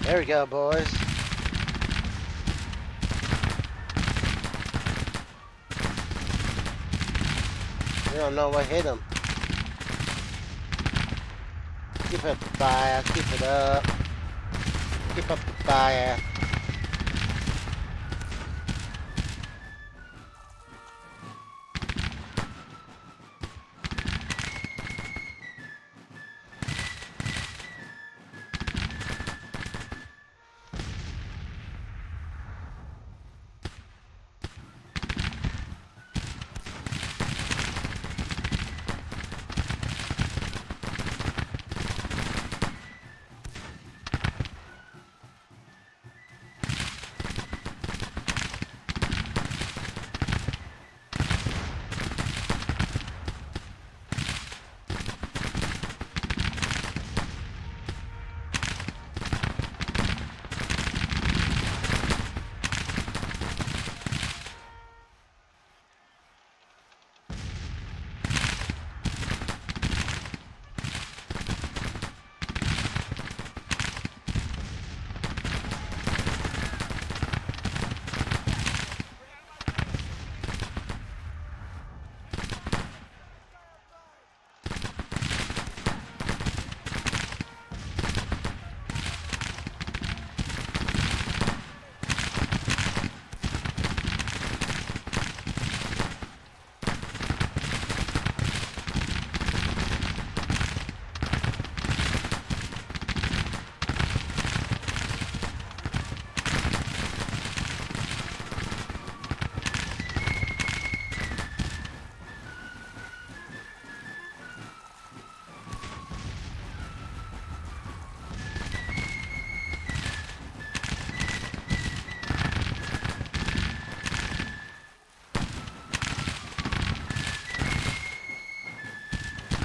There we go, boys. We don't know what hit him. Keep up the fire. Keep it up. Keep up the fire.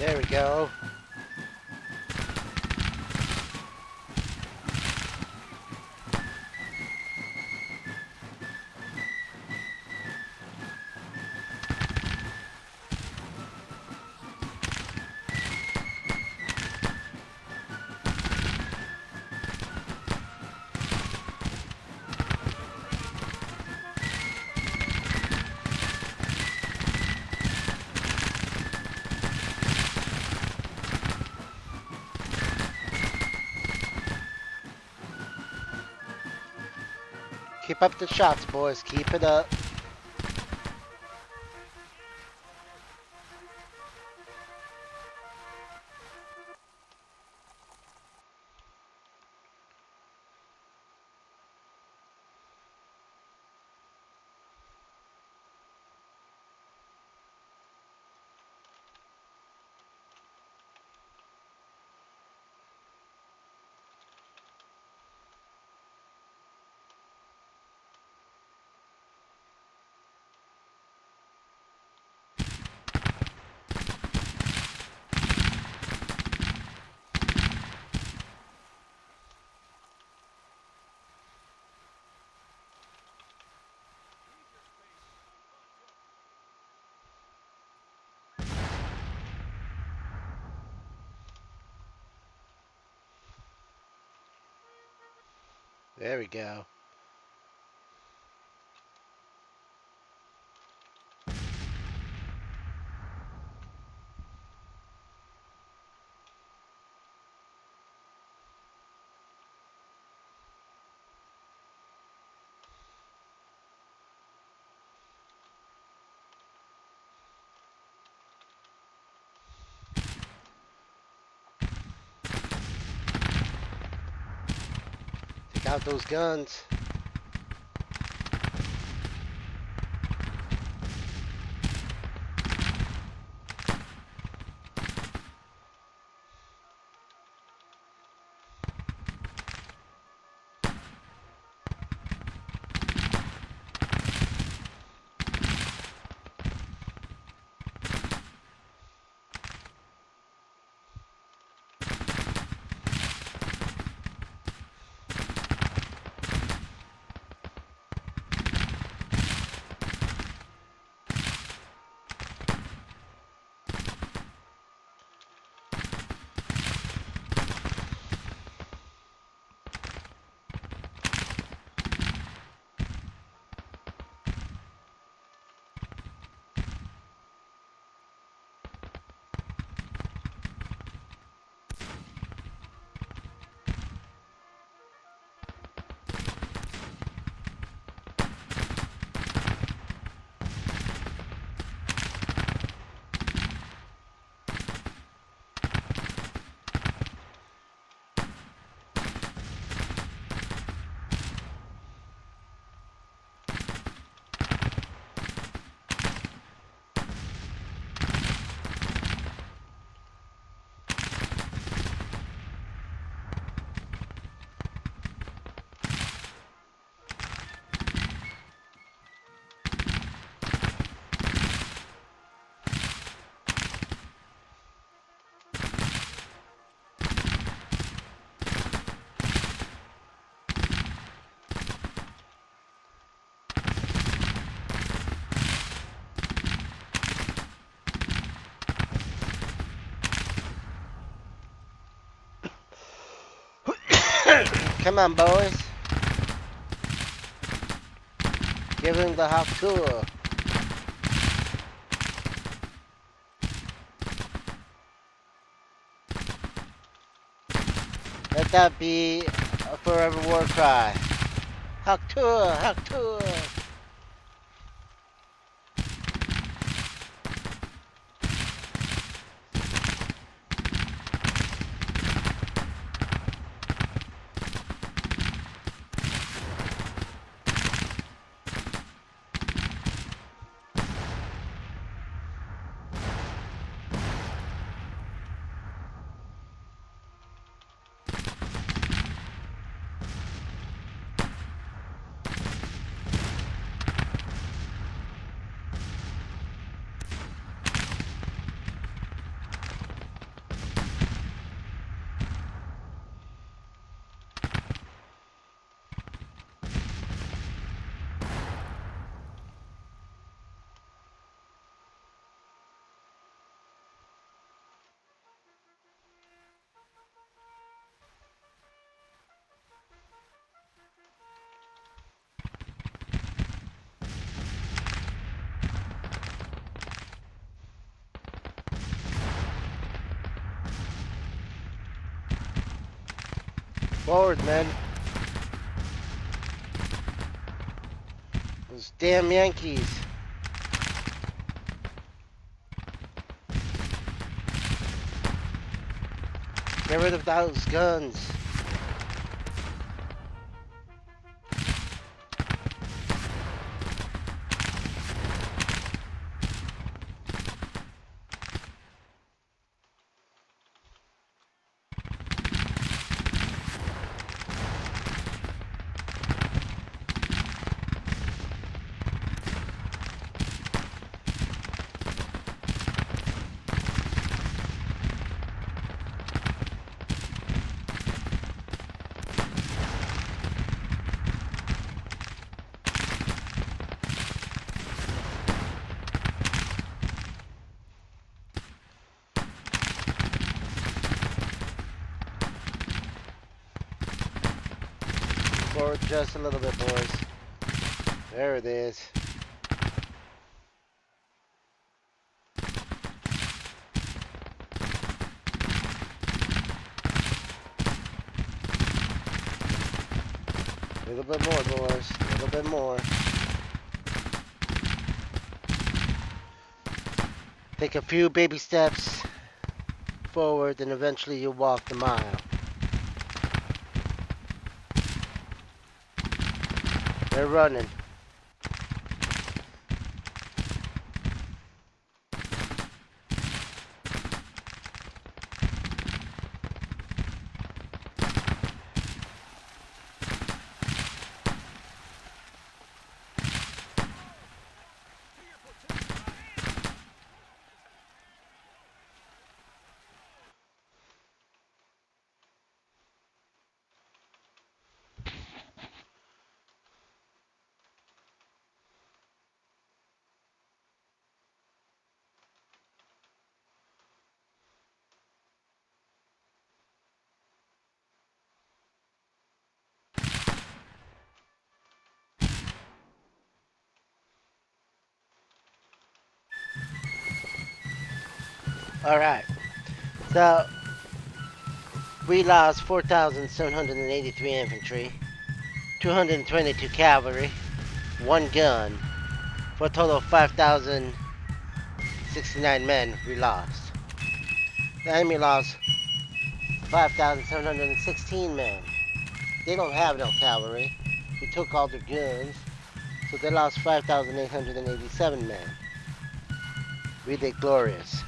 There we go. Keep up the shots, boys. Keep it up. There we go. Take out those guns. Come on, boys. Give him the hot tour. Let that be a forever war cry. Hot tour, hot tour. Forward, man. Those damn Yankees. Get rid of those guns. Forward just a little bit, boys. There it is. A little bit more, boys. A little bit more. Take a few baby steps forward, and eventually you'll walk the mile. They're running. Alright. So, we lost 4,783 infantry, 222 cavalry, 1 gun, for a total of 5,069 men we lost. The enemy lost 5,716 men. They don't have no cavalry. We took all their guns, so they lost 5,887 men. We did glorious.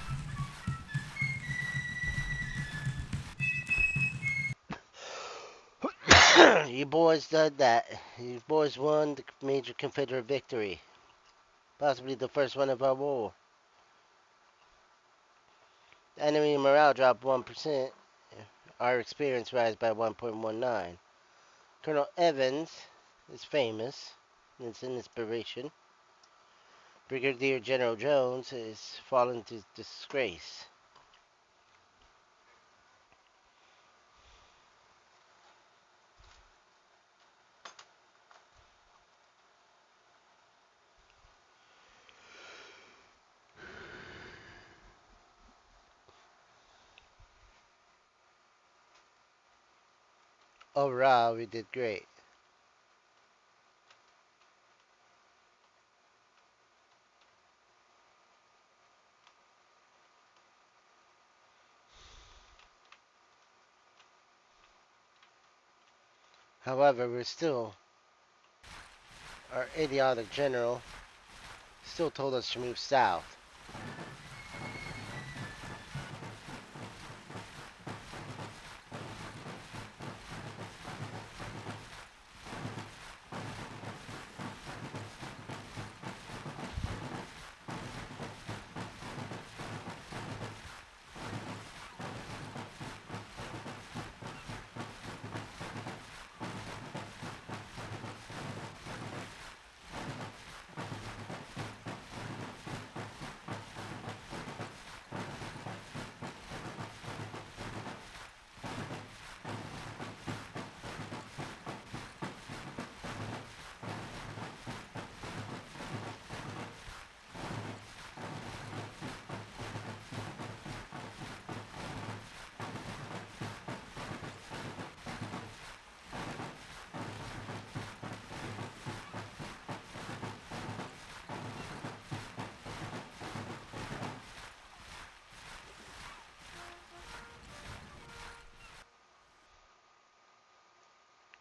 You boys did that. You boys won the major Confederate victory. Possibly the first one of our war. The enemy morale dropped 1%. Our experience rise by 1.19. Colonel Evans is famous. It's an inspiration. Brigadier General Jones is fallen to disgrace. Overall, we did great. However, our idiotic general still told us to move south.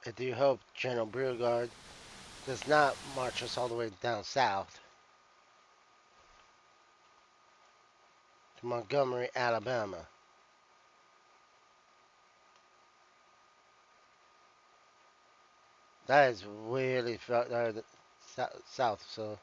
I do hope General Beauregard does not march us all the way down south to Montgomery, Alabama. That is really far south, so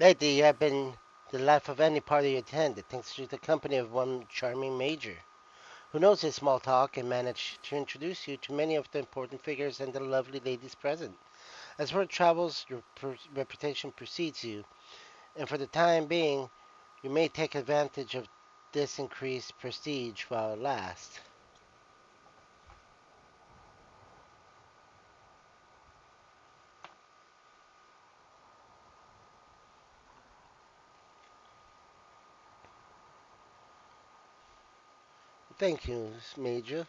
lately you have been the life of any party you attend, thanks to the company of one charming major, who knows his small talk and managed to introduce you to many of the important figures and the lovely ladies present. As word travels, your reputation precedes you, and for the time being, you may take advantage of this increased prestige while it lasts. Thank you, Major.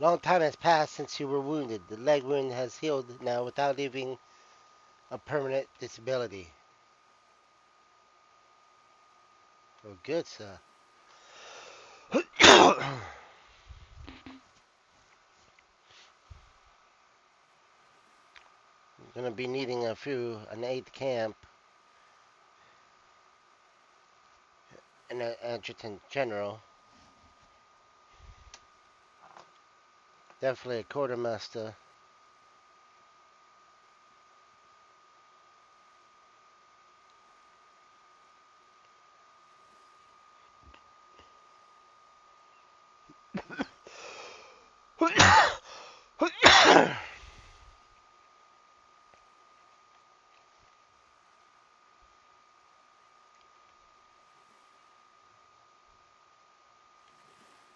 Long time has passed since you were wounded. The leg wound has healed now without leaving a permanent disability. Oh, good, sir. Gonna be needing an aide camp, and an adjutant general. Definitely a quartermaster.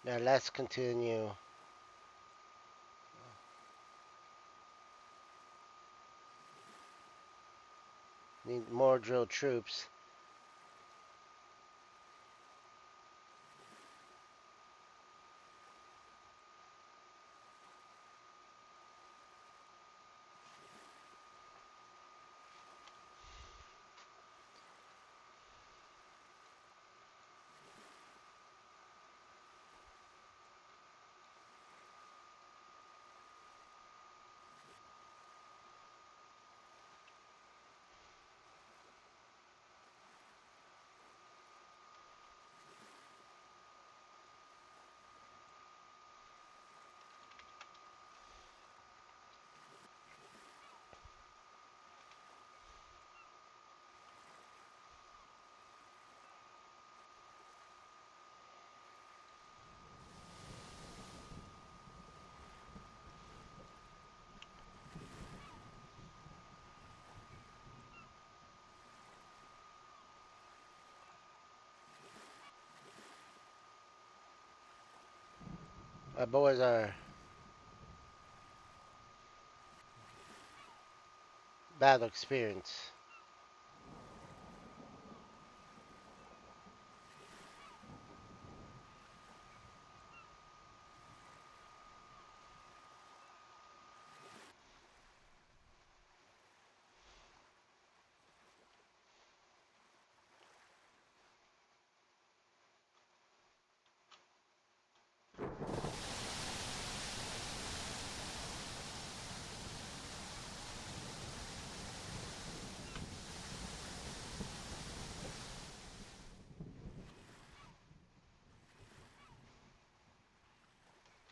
Now let's continue. Need more drill troops. My boys are battle experience.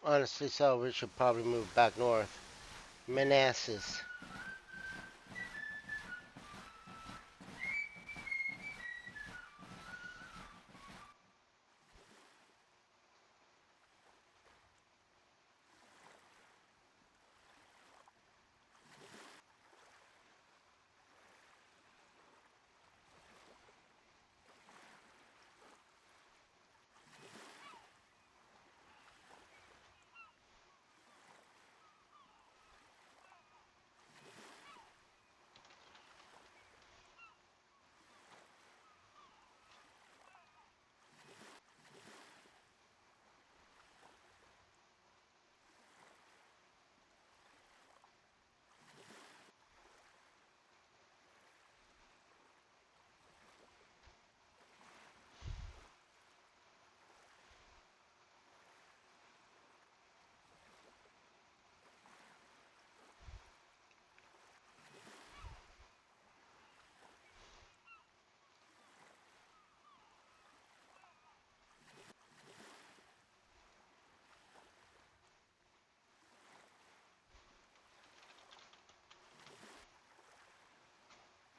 Honestly, so we should probably move back north. Manassas.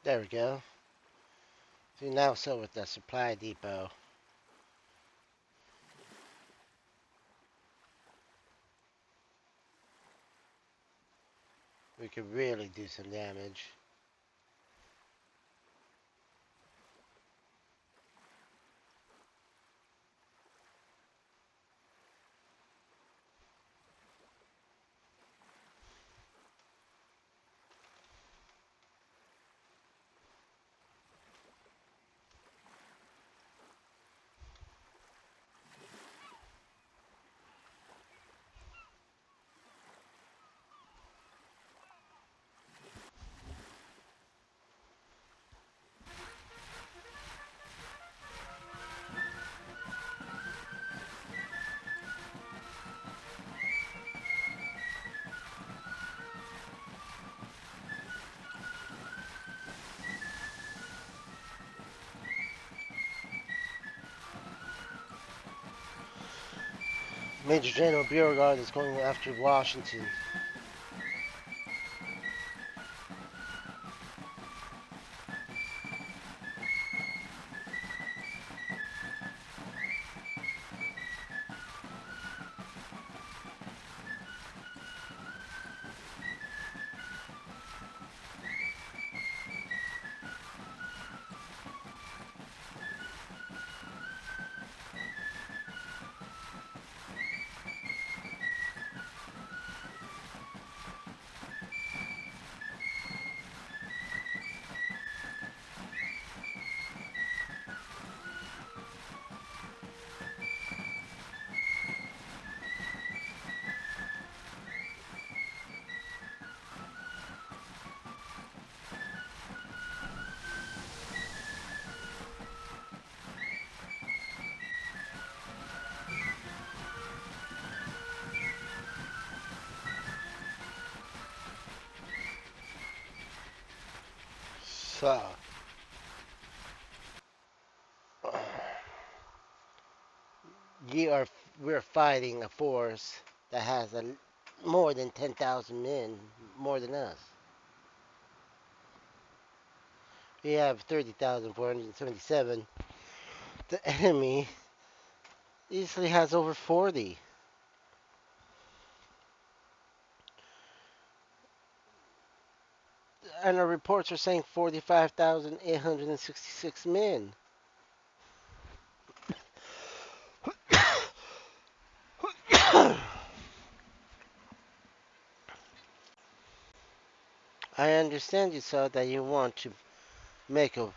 There we go. See, now so with the supply depot, we could really do some damage. Major General Beauregard is going after Washington. So, you are we're fighting a force that has more than 10,000 men, more than us. We have 30,477. The enemy easily has over 40. And our reports are saying 45,866 men. I understand you, sir, that you want to make an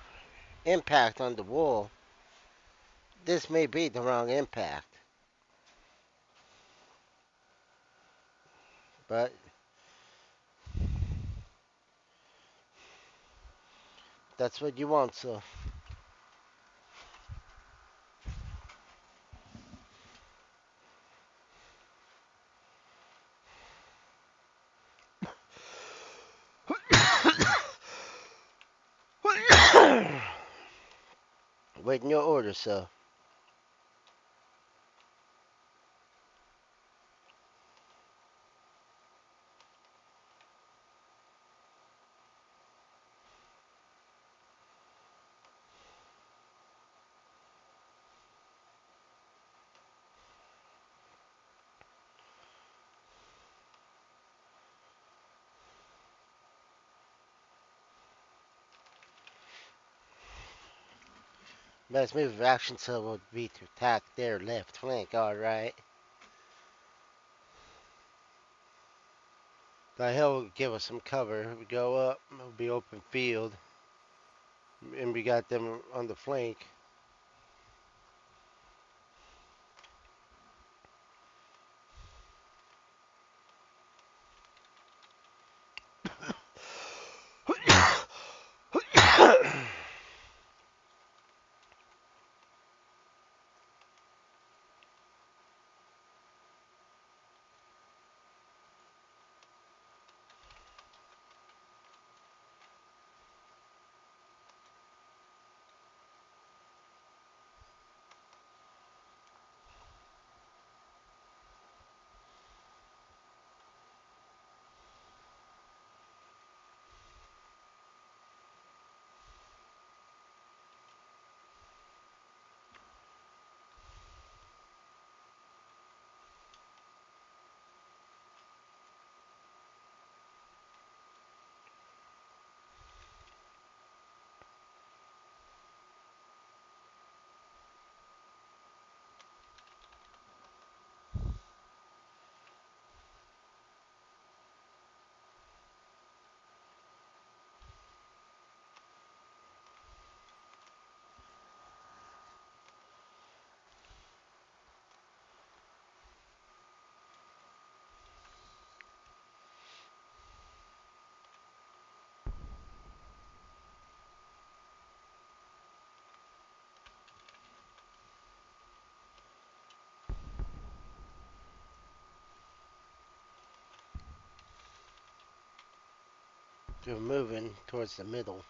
impact on the wall. This may be the wrong impact, but that's what you want, so. Waiting your order, sir. Best move of action, sir, would be to attack their left flank, alright? The hill will give us some cover. We go up, it'll be open field, and we got them on the flank. We're moving towards the middle.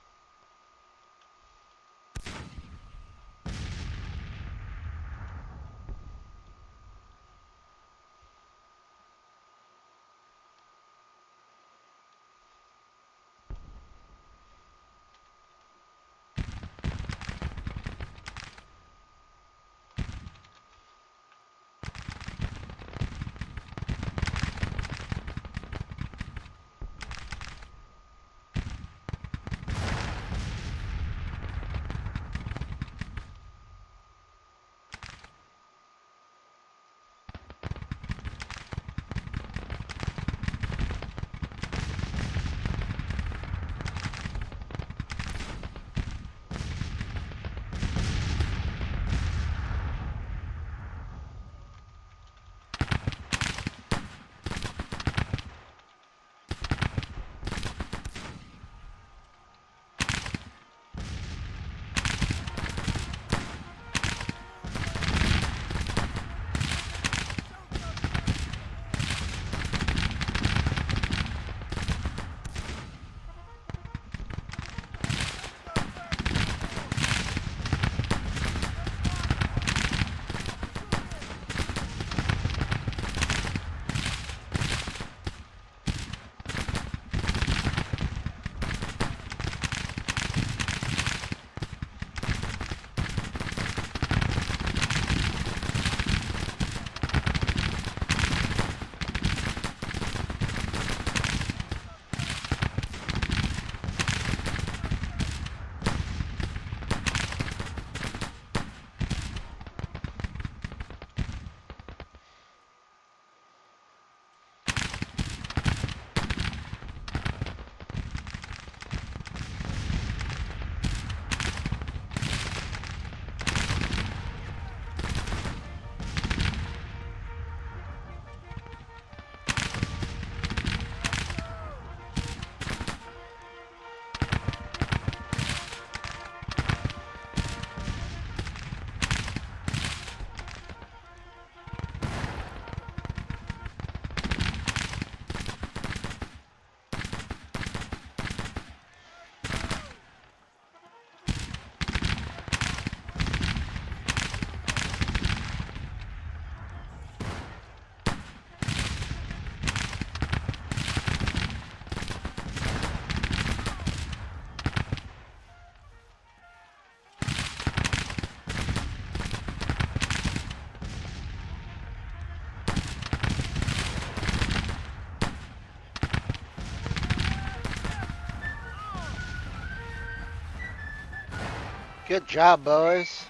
Good job, boys.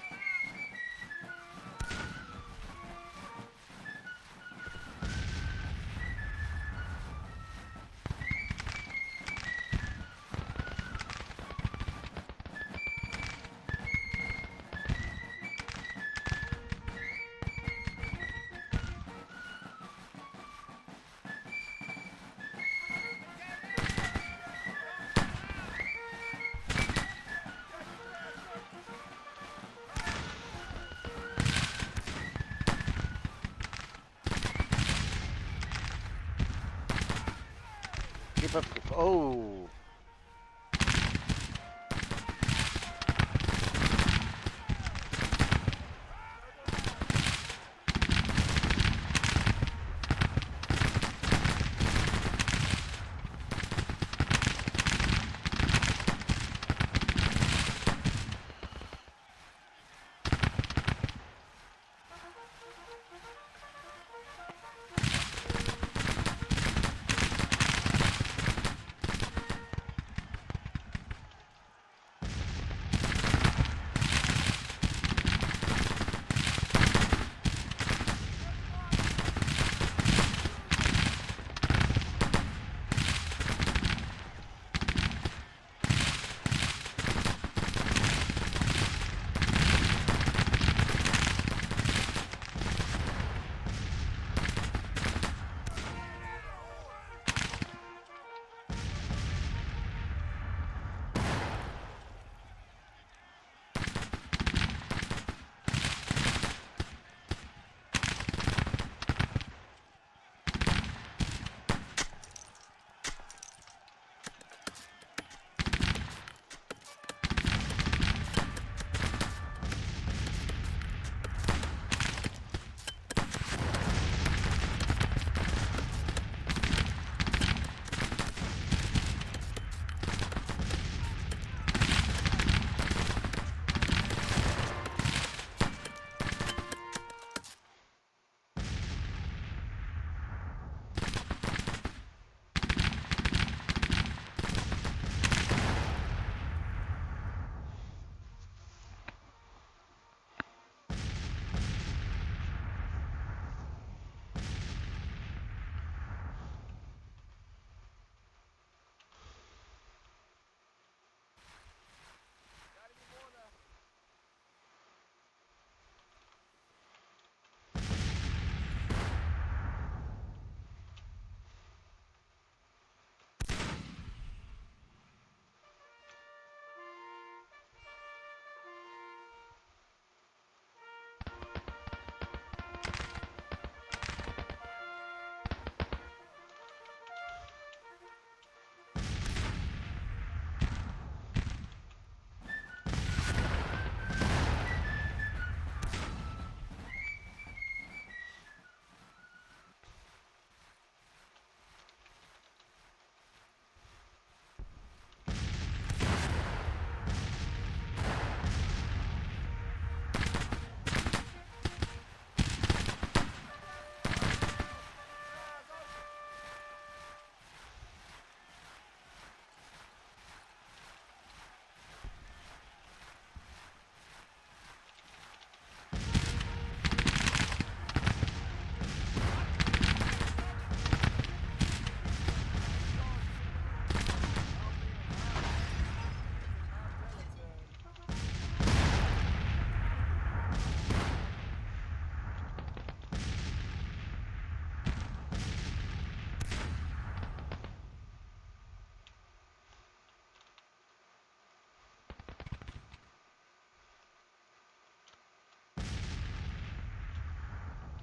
Keep up. Oh.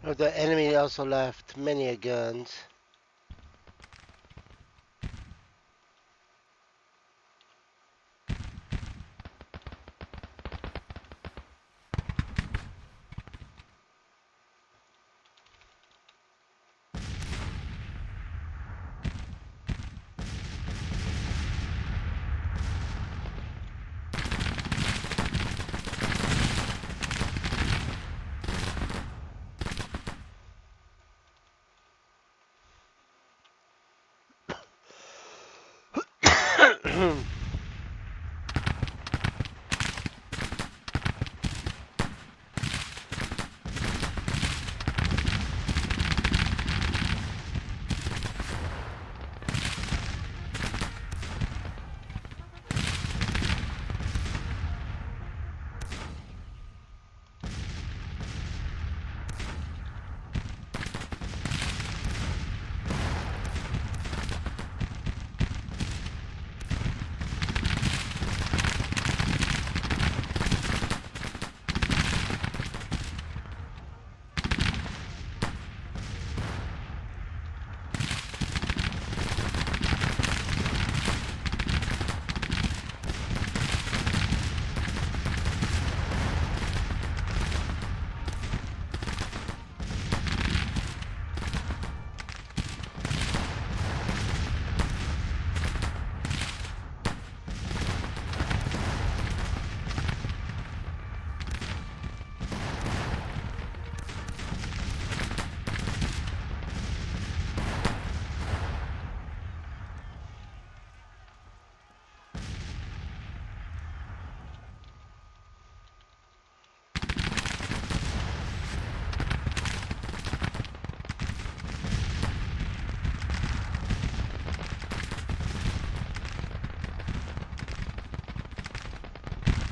The enemy also left many guns.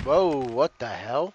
Whoa, what the hell?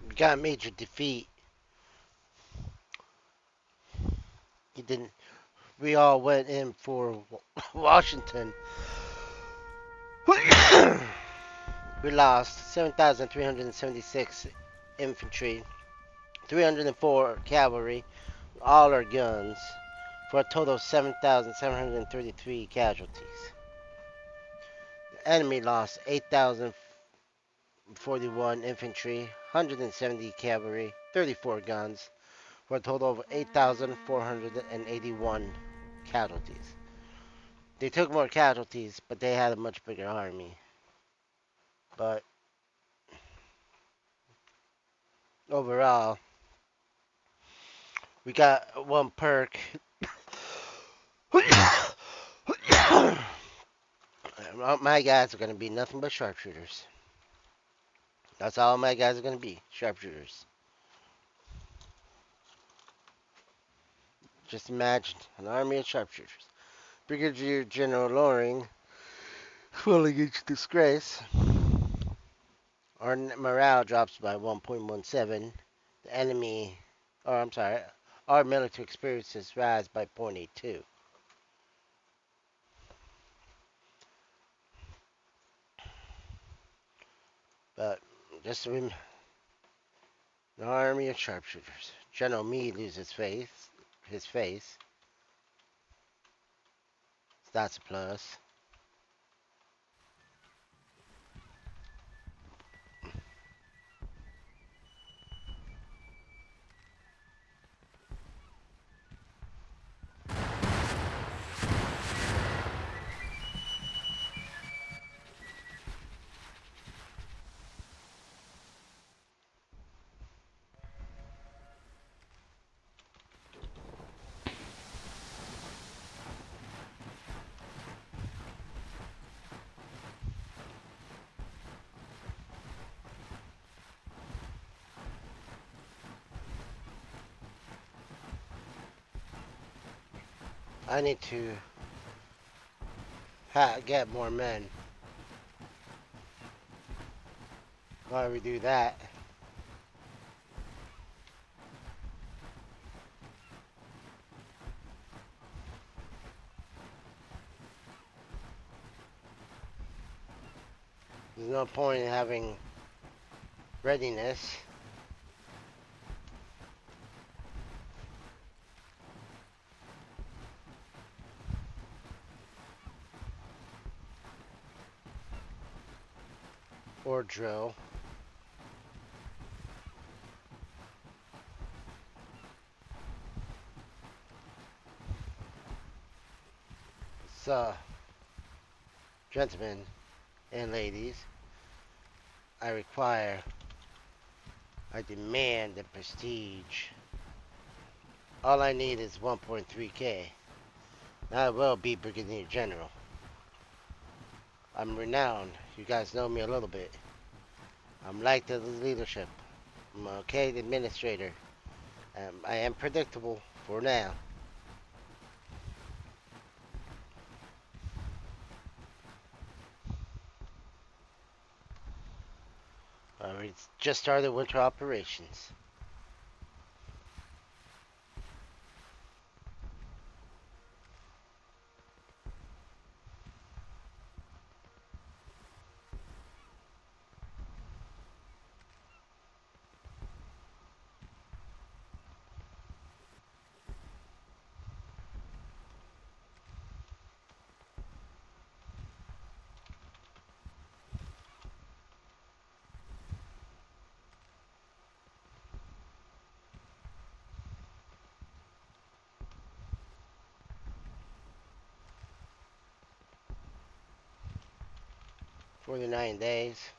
We got major defeat. He didn't. We all went in for Washington. We lost 7,376 infantry, 304 cavalry, all our guns, for a total of 7,733 casualties. The enemy lost 8,041 infantry, 170 cavalry, 34 guns, for a total of 8,481 casualties. They took more casualties, but they had a much bigger army. But overall. We got one perk. My guys are going to be nothing but sharpshooters. That's all my guys are going to be, sharpshooters. Just imagine an army of sharpshooters. Brigadier General Loring, falling into disgrace. Our morale drops by 1.17. The enemy, or I'm sorry, our military experiences rise by 0.82. But just an army of sharpshooters. General Meade loses his face. That's a plus. I need to get more men. While we do that, there's no point in having readiness. Or drill. So, gentlemen and ladies, I demand the prestige. All I need is 1.3k. I will be Brigadier General. I'm renowned. You guys know me a little bit. I'm liked the leadership. I'm an okay administrator. I am predictable for now. We just started winter operations. For the 9 days.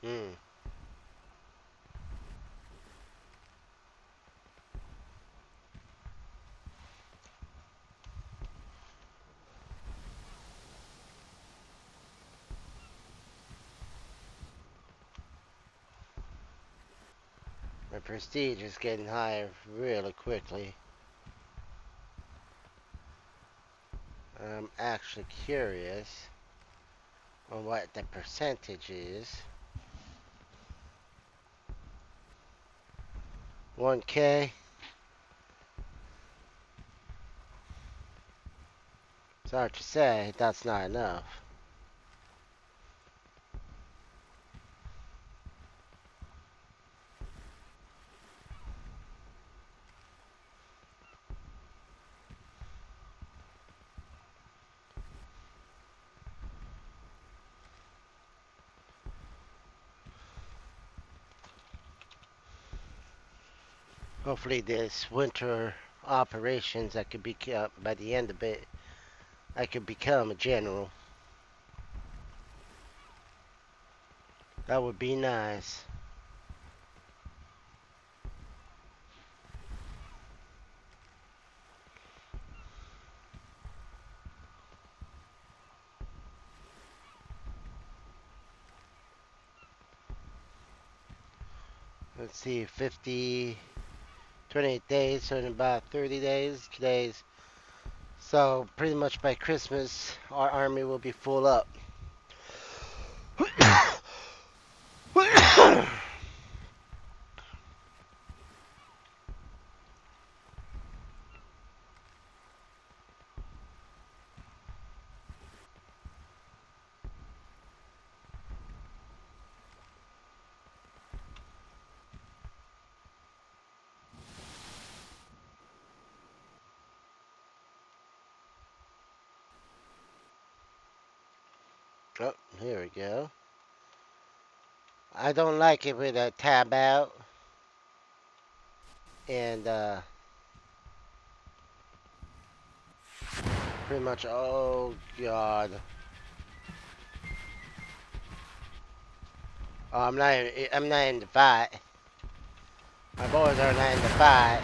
Hmm. My prestige is getting higher really quickly. I'm actually curious on what the percentage is. 1k. It's hard to say. That's not enough. Hopefully, this winter operations, I could be by the end of it. I could become a general. That would be nice. Let's see, 50, 28 days, so in about 30 days. Today's so pretty much by Christmas, our army will be full up. Oh, here we go. I don't like it with a tab out and pretty much. Oh God. Oh, I'm not. I'm not in the fight. My boys are not in the fight.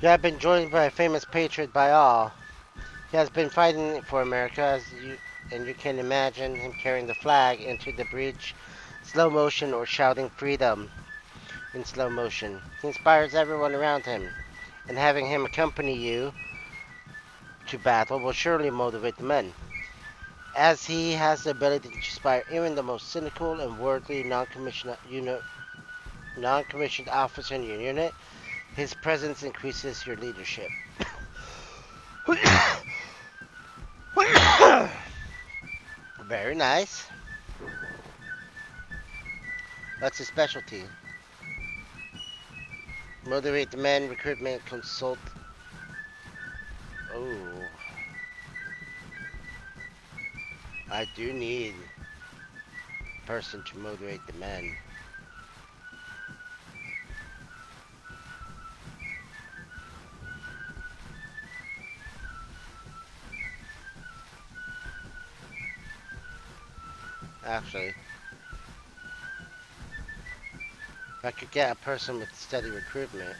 You have been joined by a famous patriot by all. He has been fighting for America, and you can imagine him carrying the flag into the breach, slow motion, or shouting freedom in slow motion. He inspires everyone around him, and having him accompany you to battle will surely motivate the men. As he has the ability to inspire even the most cynical and worldly non-commissioned officer in your unit, his presence increases your leadership. Very nice. That's his specialty. Motivate the men, recruitment, consult. Oh, I do need a person to motivate the men. Actually, if I could get a person with steady recruitment.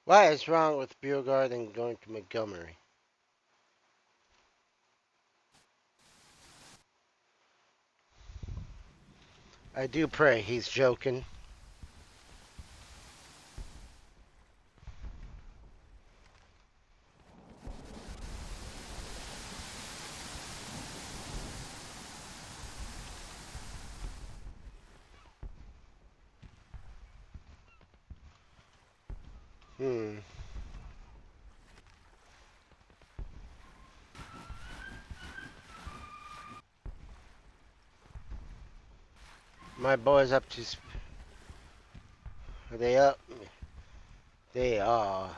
What is wrong with Beauregard and going to Montgomery? I do pray he's joking. Hmm. My boys up to. Are they up? They are.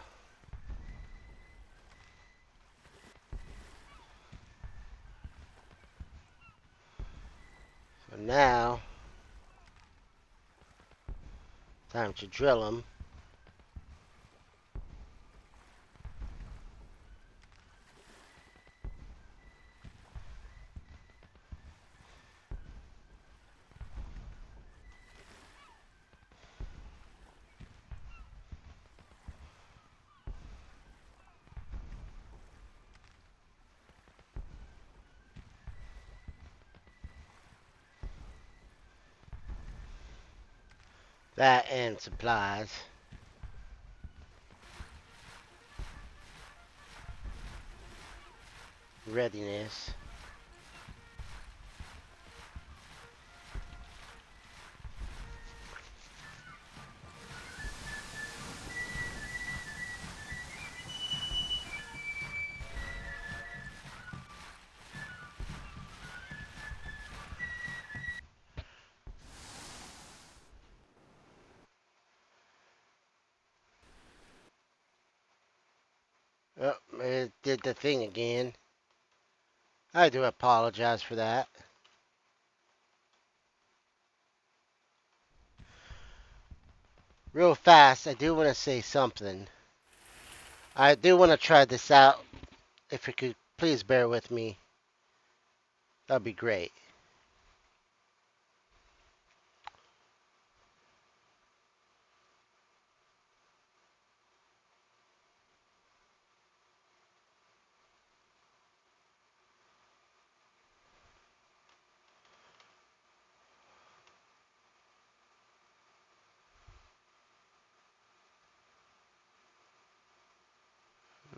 So now, time to drill them. That and supplies. Readiness. Oh, it did the thing again. I do apologize for that. Real fast, I do want to say something. I do want to try this out. If you could please bear with me, that'd be great.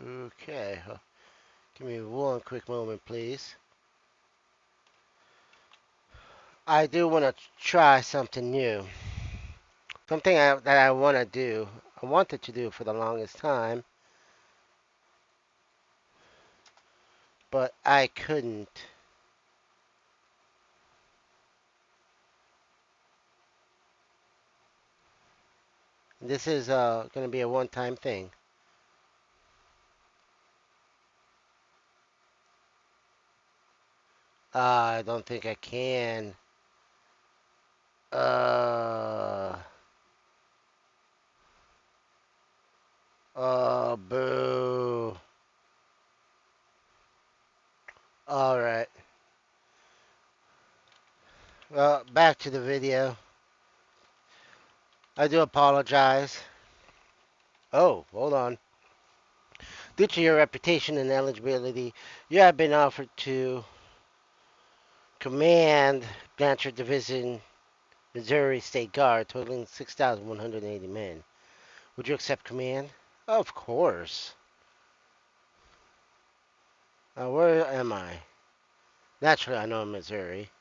Okay, give me one quick moment, please. I do want to try something new. Something that I want to do. I wanted to do for the longest time, but I couldn't. This is going to be a one-time thing. I don't think I can. Uh, boo. All right. Well, back to the video. I do apologize. Oh, hold on. Due to your reputation and eligibility, you have been offered to command Blanchard Division, Missouri State Guard, totaling 6,180 men. Would you accept command? Of course. Now, where am I? Naturally, I know Missouri.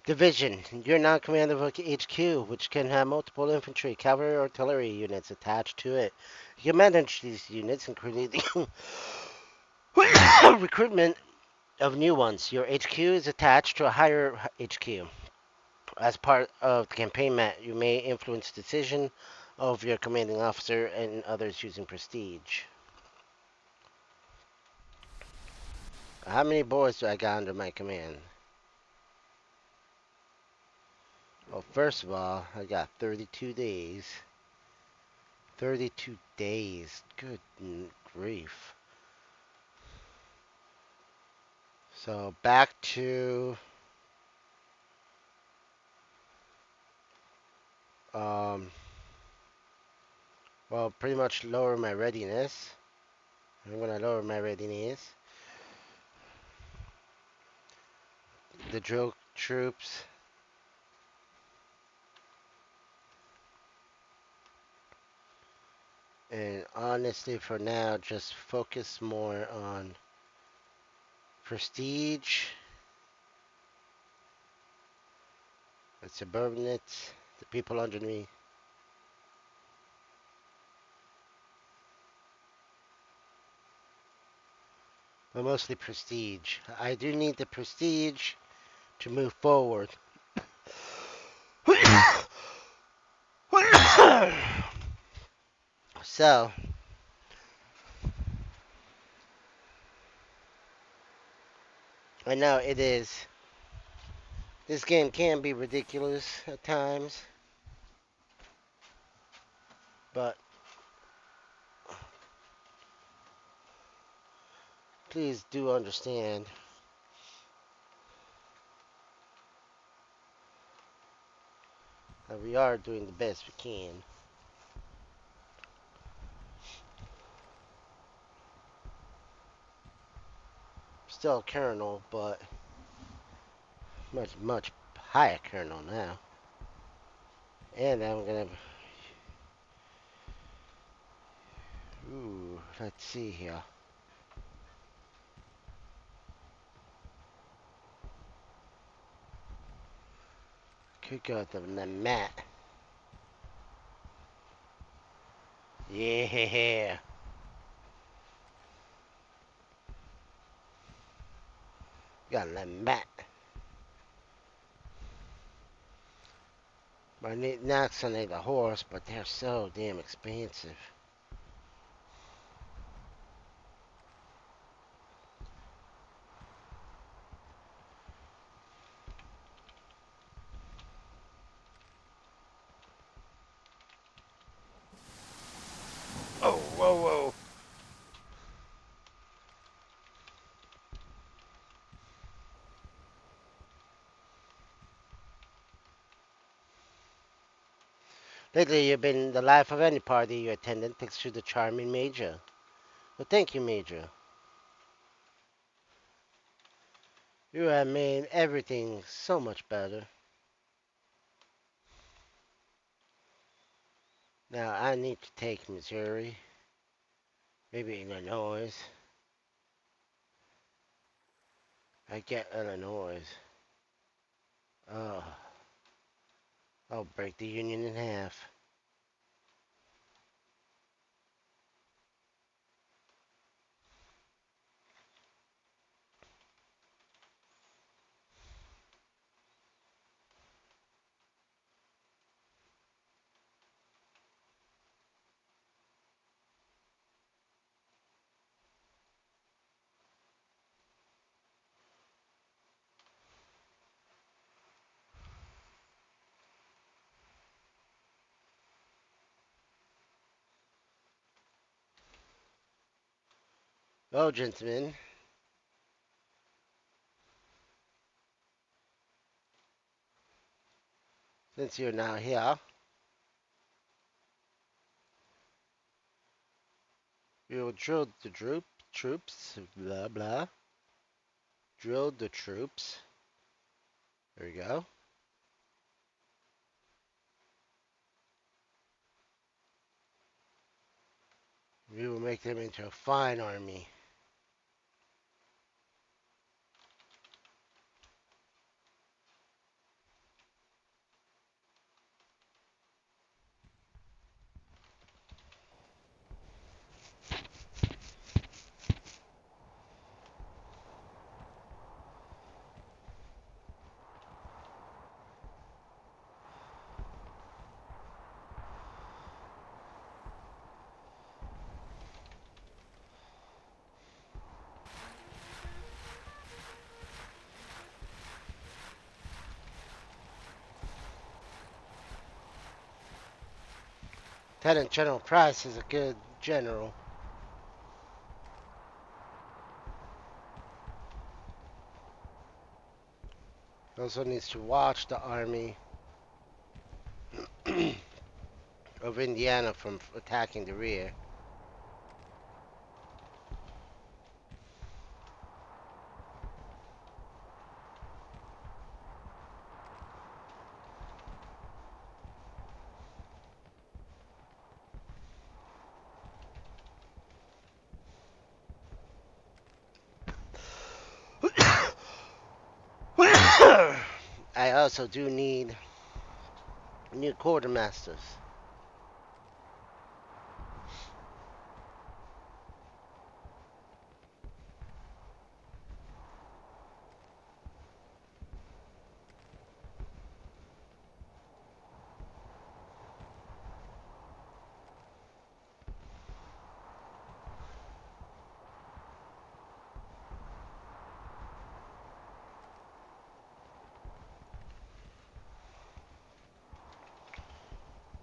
Division. You're now commander of HQ, which can have multiple infantry, cavalry, or artillery units attached to it. You can manage these units, including the recruitment of new ones. Your HQ is attached to a higher HQ. As part of the campaign map, you may influence decision of your commanding officer and others using prestige. How many boys do I got under my command? Well, first of all, I got 32 days. 32 days. Good grief. So back to um, well, pretty much lower my readiness. I'm gonna lower my readiness. The drill troops. And honestly, for now, just focus more on prestige, the subordinates, the people under me, but mostly prestige. I do need the prestige to move forward. So, I know it is. This game can be ridiculous at times, but please do understand that we are doing the best we can. Still a colonel, but much higher colonel now. And I'm gonna. Ooh, let's see here. Could go to the mat. Yeah. Got the mat. My next I need a horse, but they're so damn expensive. Oh, whoa, whoa. Lately, you've been the life of any party you attended thanks to the charming Major. Well, thank you, Major. You have made everything so much better. Now, I need to take Missouri, maybe Illinois. I get Illinois. Oh, I'll break the Union in half. Well, gentlemen, since you're now here, we will drill the troops, blah blah. Drill the troops. There we go. We will make them into a fine army. Lieutenant General Price is a good general. He also needs to watch the army of Indiana from attacking the rear. I also do need new quartermasters.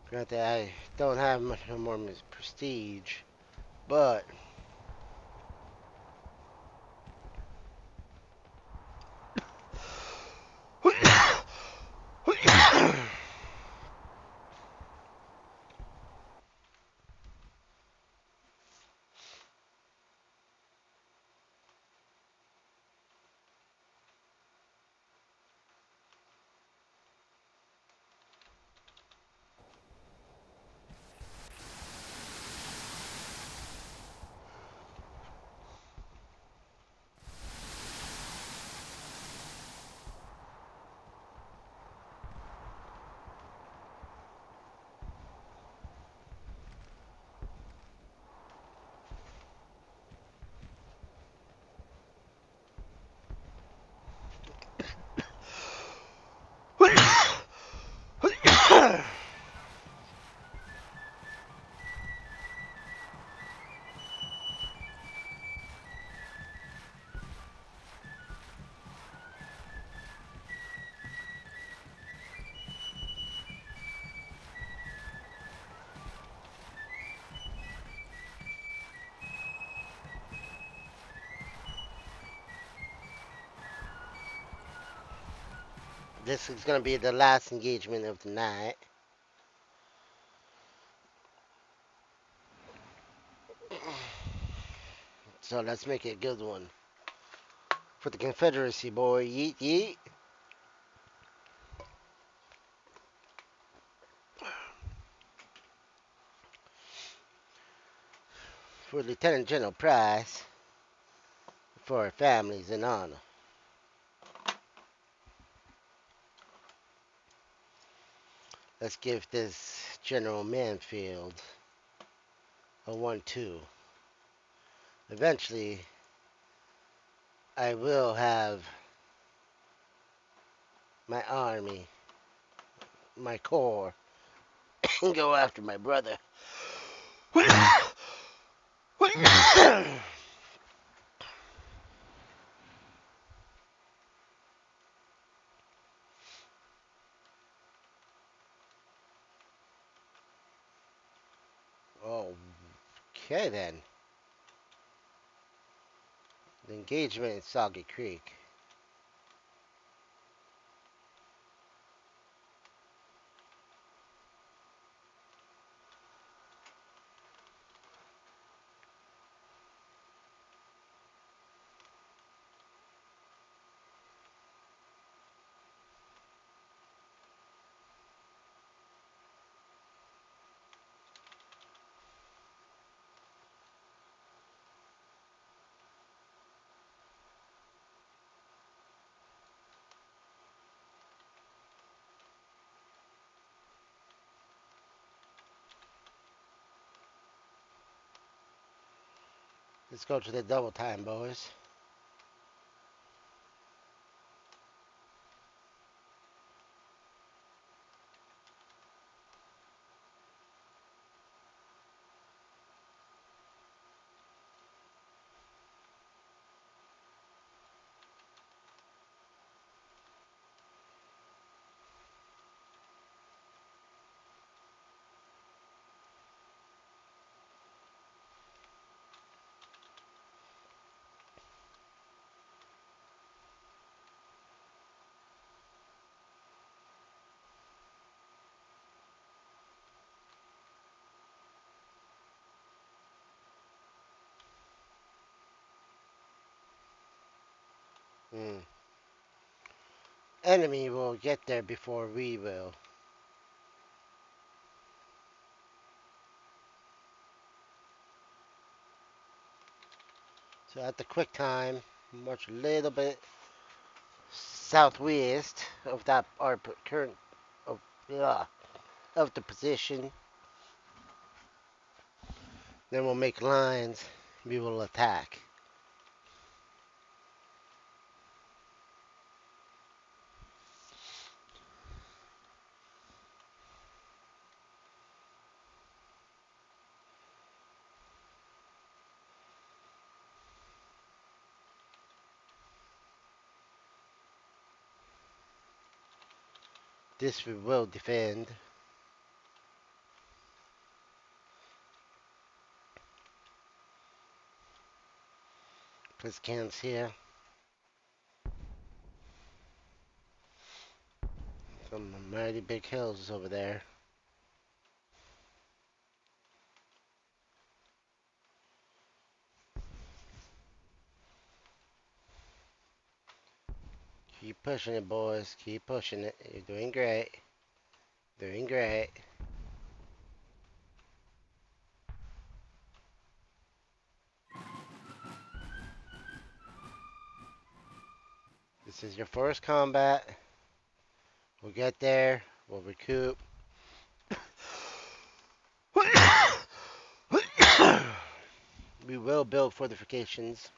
Granted, I don't have much more prestige, but This is gonna be the last engagement of the night. So let's make it a good one. For the Confederacy, boy. Yeet, yeet. For Lieutenant General Price. For our families in honor. Let's give this General Manfield a 1-2. Eventually, I will have my army, my corps, and go after my brother. Okay then. The engagement in Soggy Creek. Let's go to the double time, boys. Hmm. Enemy will get there before we will. So at the quick time, much a little bit southwest of that our current of of the position. Then we'll make lines. We will attack. This we will defend. Place cans here. Some mighty big hills over there. Keep pushing it, boys. Keep pushing it. You're doing great. Doing great. This is your first combat. We'll get there. We'll recoup. We will build fortifications.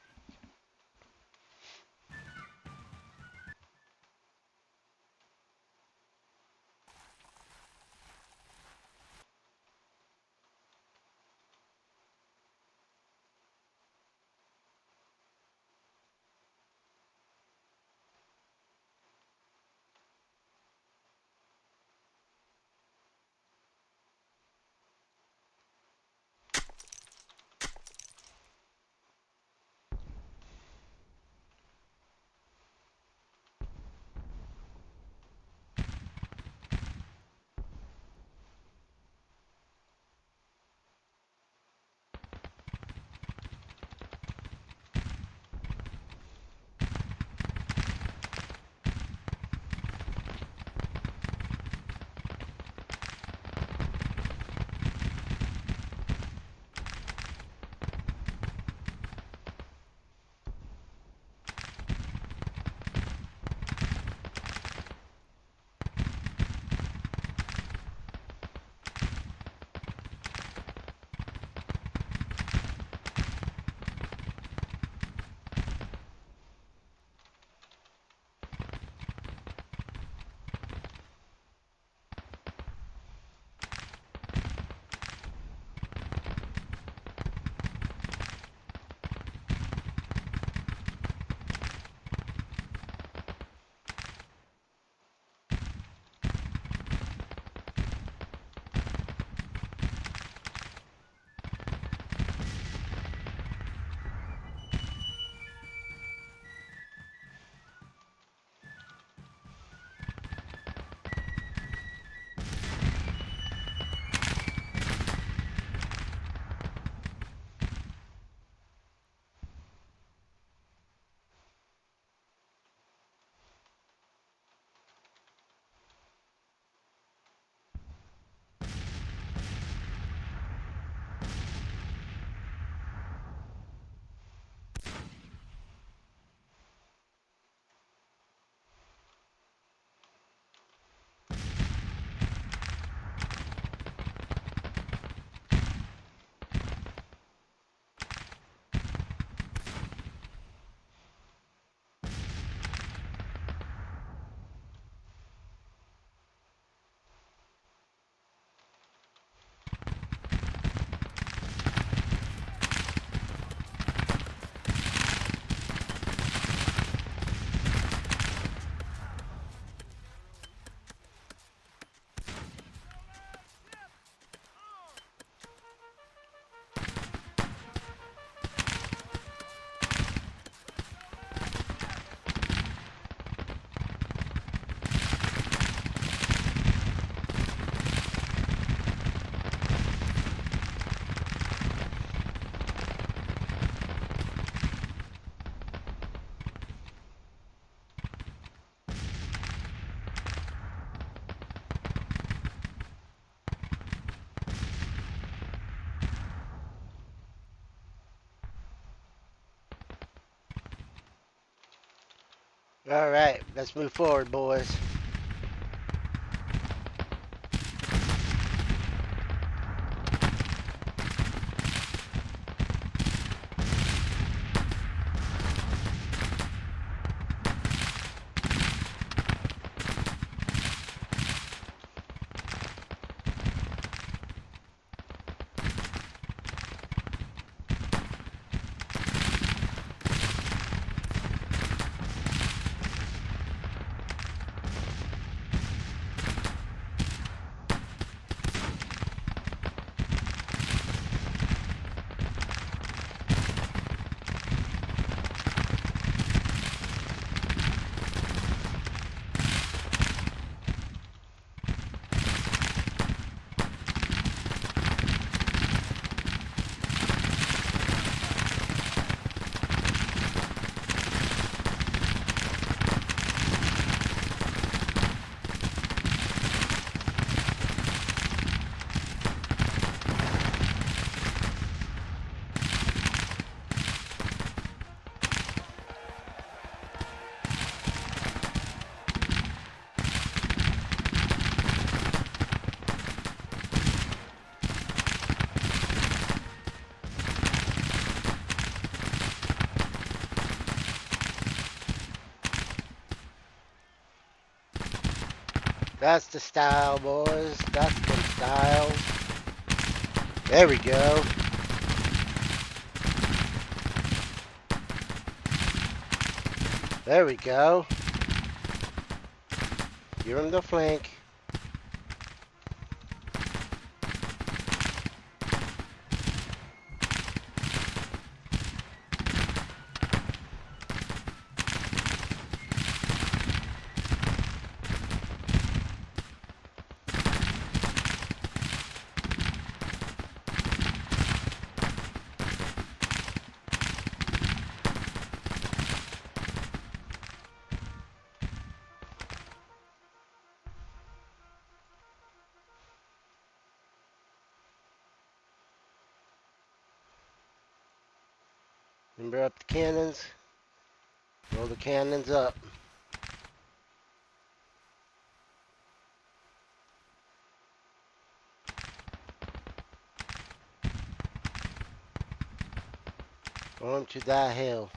All right, let's move forward, boys. That's the style, boys. That's the style. There we go. There we go. You're in the flank. Remember up the cannons. Roll the cannons up. On to that hill.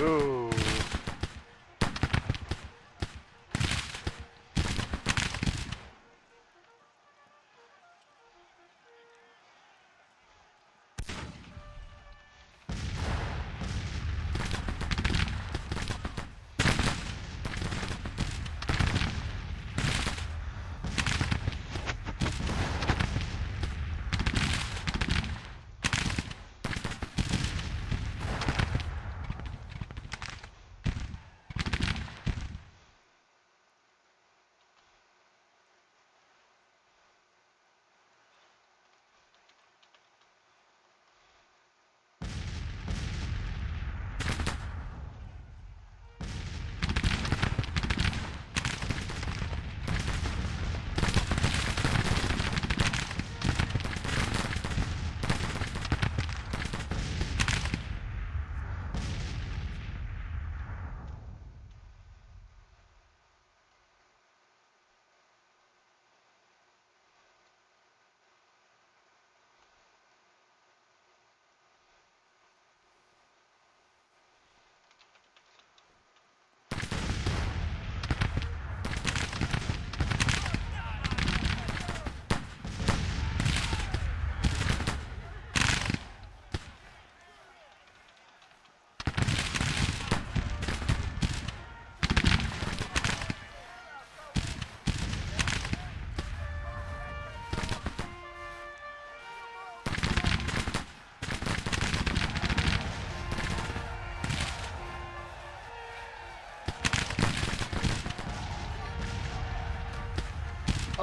Ooh.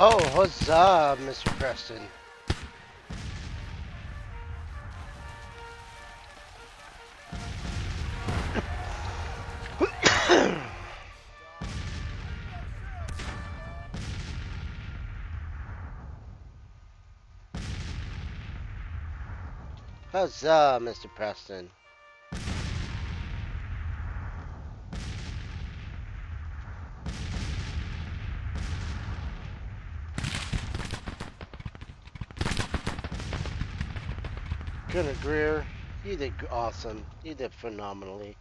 Oh, huzzah, Mr. Preston. Huzzah, Mr. Preston. Gunnar Greer, you did awesome. You did phenomenally.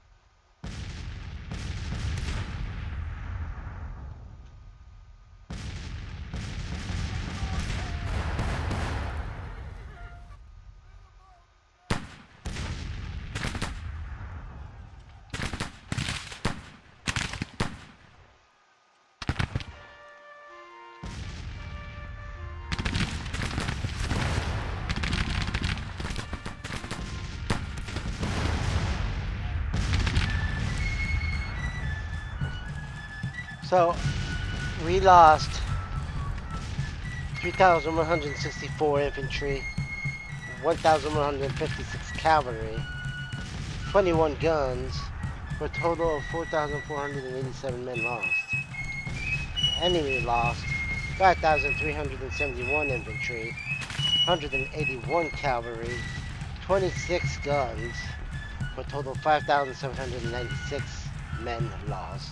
So, we lost 3,164 infantry, 1,156 cavalry, 21 guns, for a total of 4,487 men lost. Enemy lost 5,371 infantry, 181 cavalry, 26 guns, for a total of 5,796 men lost.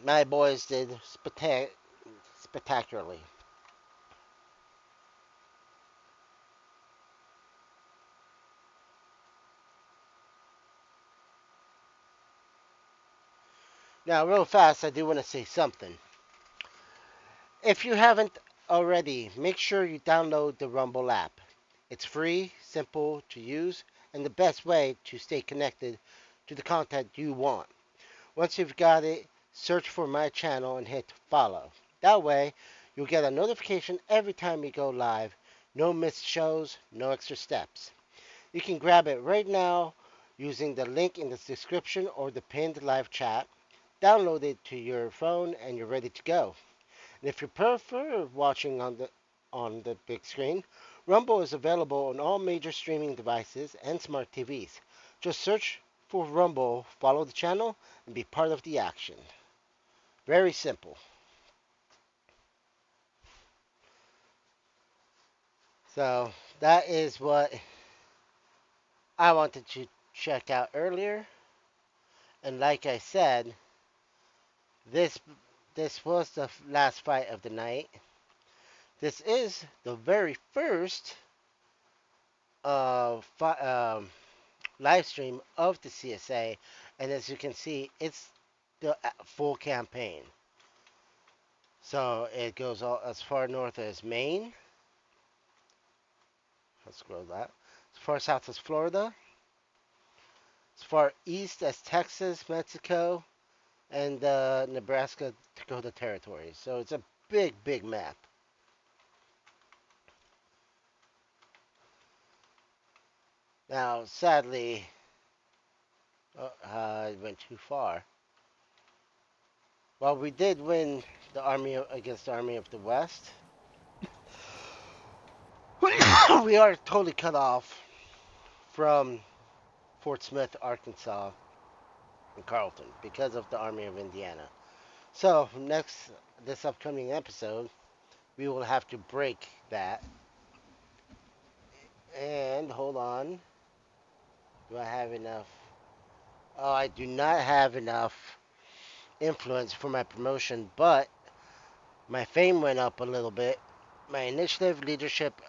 My boys did spectacularly. Now, real fast, I do want to say something. If you haven't already, make sure you download the Rumble app. It's free, simple to use, and the best way to stay connected to the content you want. Once you've got it, search for my channel and hit follow. That way, you'll get a notification every time we go live. No missed shows, no extra steps. You can grab it right now using the link in the description or the pinned live chat. Download it to your phone and you're ready to go. And if you prefer watching on the big screen, Rumble is available on all major streaming devices and smart TVs. Just search for Rumble, follow the channel, and be part of the action. Very simple. So that is what I wanted to check out earlier. And like I said, this this was the last fight of the night. This is the very first live stream of the CSA, and as you can see, it's the full campaign. So it goes all as far north as Maine. Let's scroll that. As far south as Florida. As far east as Texas, Mexico, and Nebraska Dakota Territory. So it's a big, big map. Now, sadly, I went too far. Well, we did win the army against the Army of the West. We are totally cut off from Fort Smith, Arkansas, and Carlton because of the Army of Indiana. So this upcoming episode, we will have to break that. And hold on, do I have enough? Oh, I do not have enough influence for my promotion, but my fame went up a little bit. My initiative leadership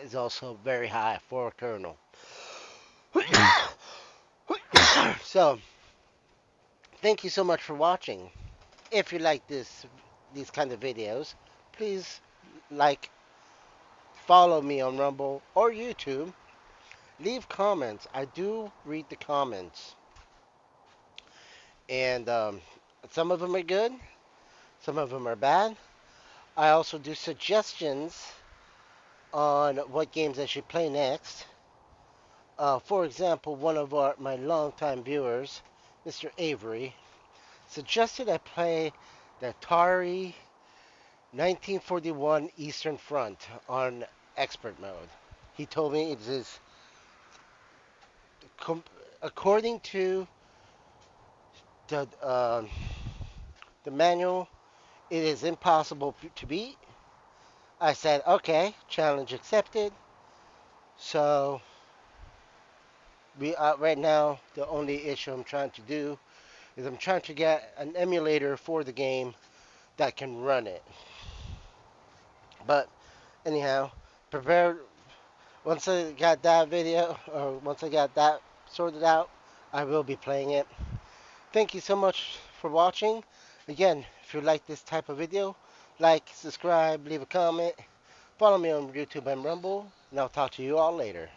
is also very high for a colonel. So, thank you so much for watching. If you like these kind of videos, please like, follow me on Rumble or YouTube. Leave comments. I do read the comments, and some of them are good, some of them are bad. I also do suggestions on what games I should play next. For example, one of my longtime viewers, Mr. Avery, suggested I play the Atari 1941 Eastern Front on expert mode. He told me it is, according to the the manual, it is impossible to beat. I said, okay, challenge accepted. So we right now the only issue I'm trying to do is I'm trying to get an emulator for the game that can run it. But anyhow, prepare once I got that video or once I got that sorted out, I will be playing it. Thank you so much for watching. Again, if you like this type of video, like, subscribe, leave a comment, follow me on YouTube and Rumble, and I'll talk to you all later.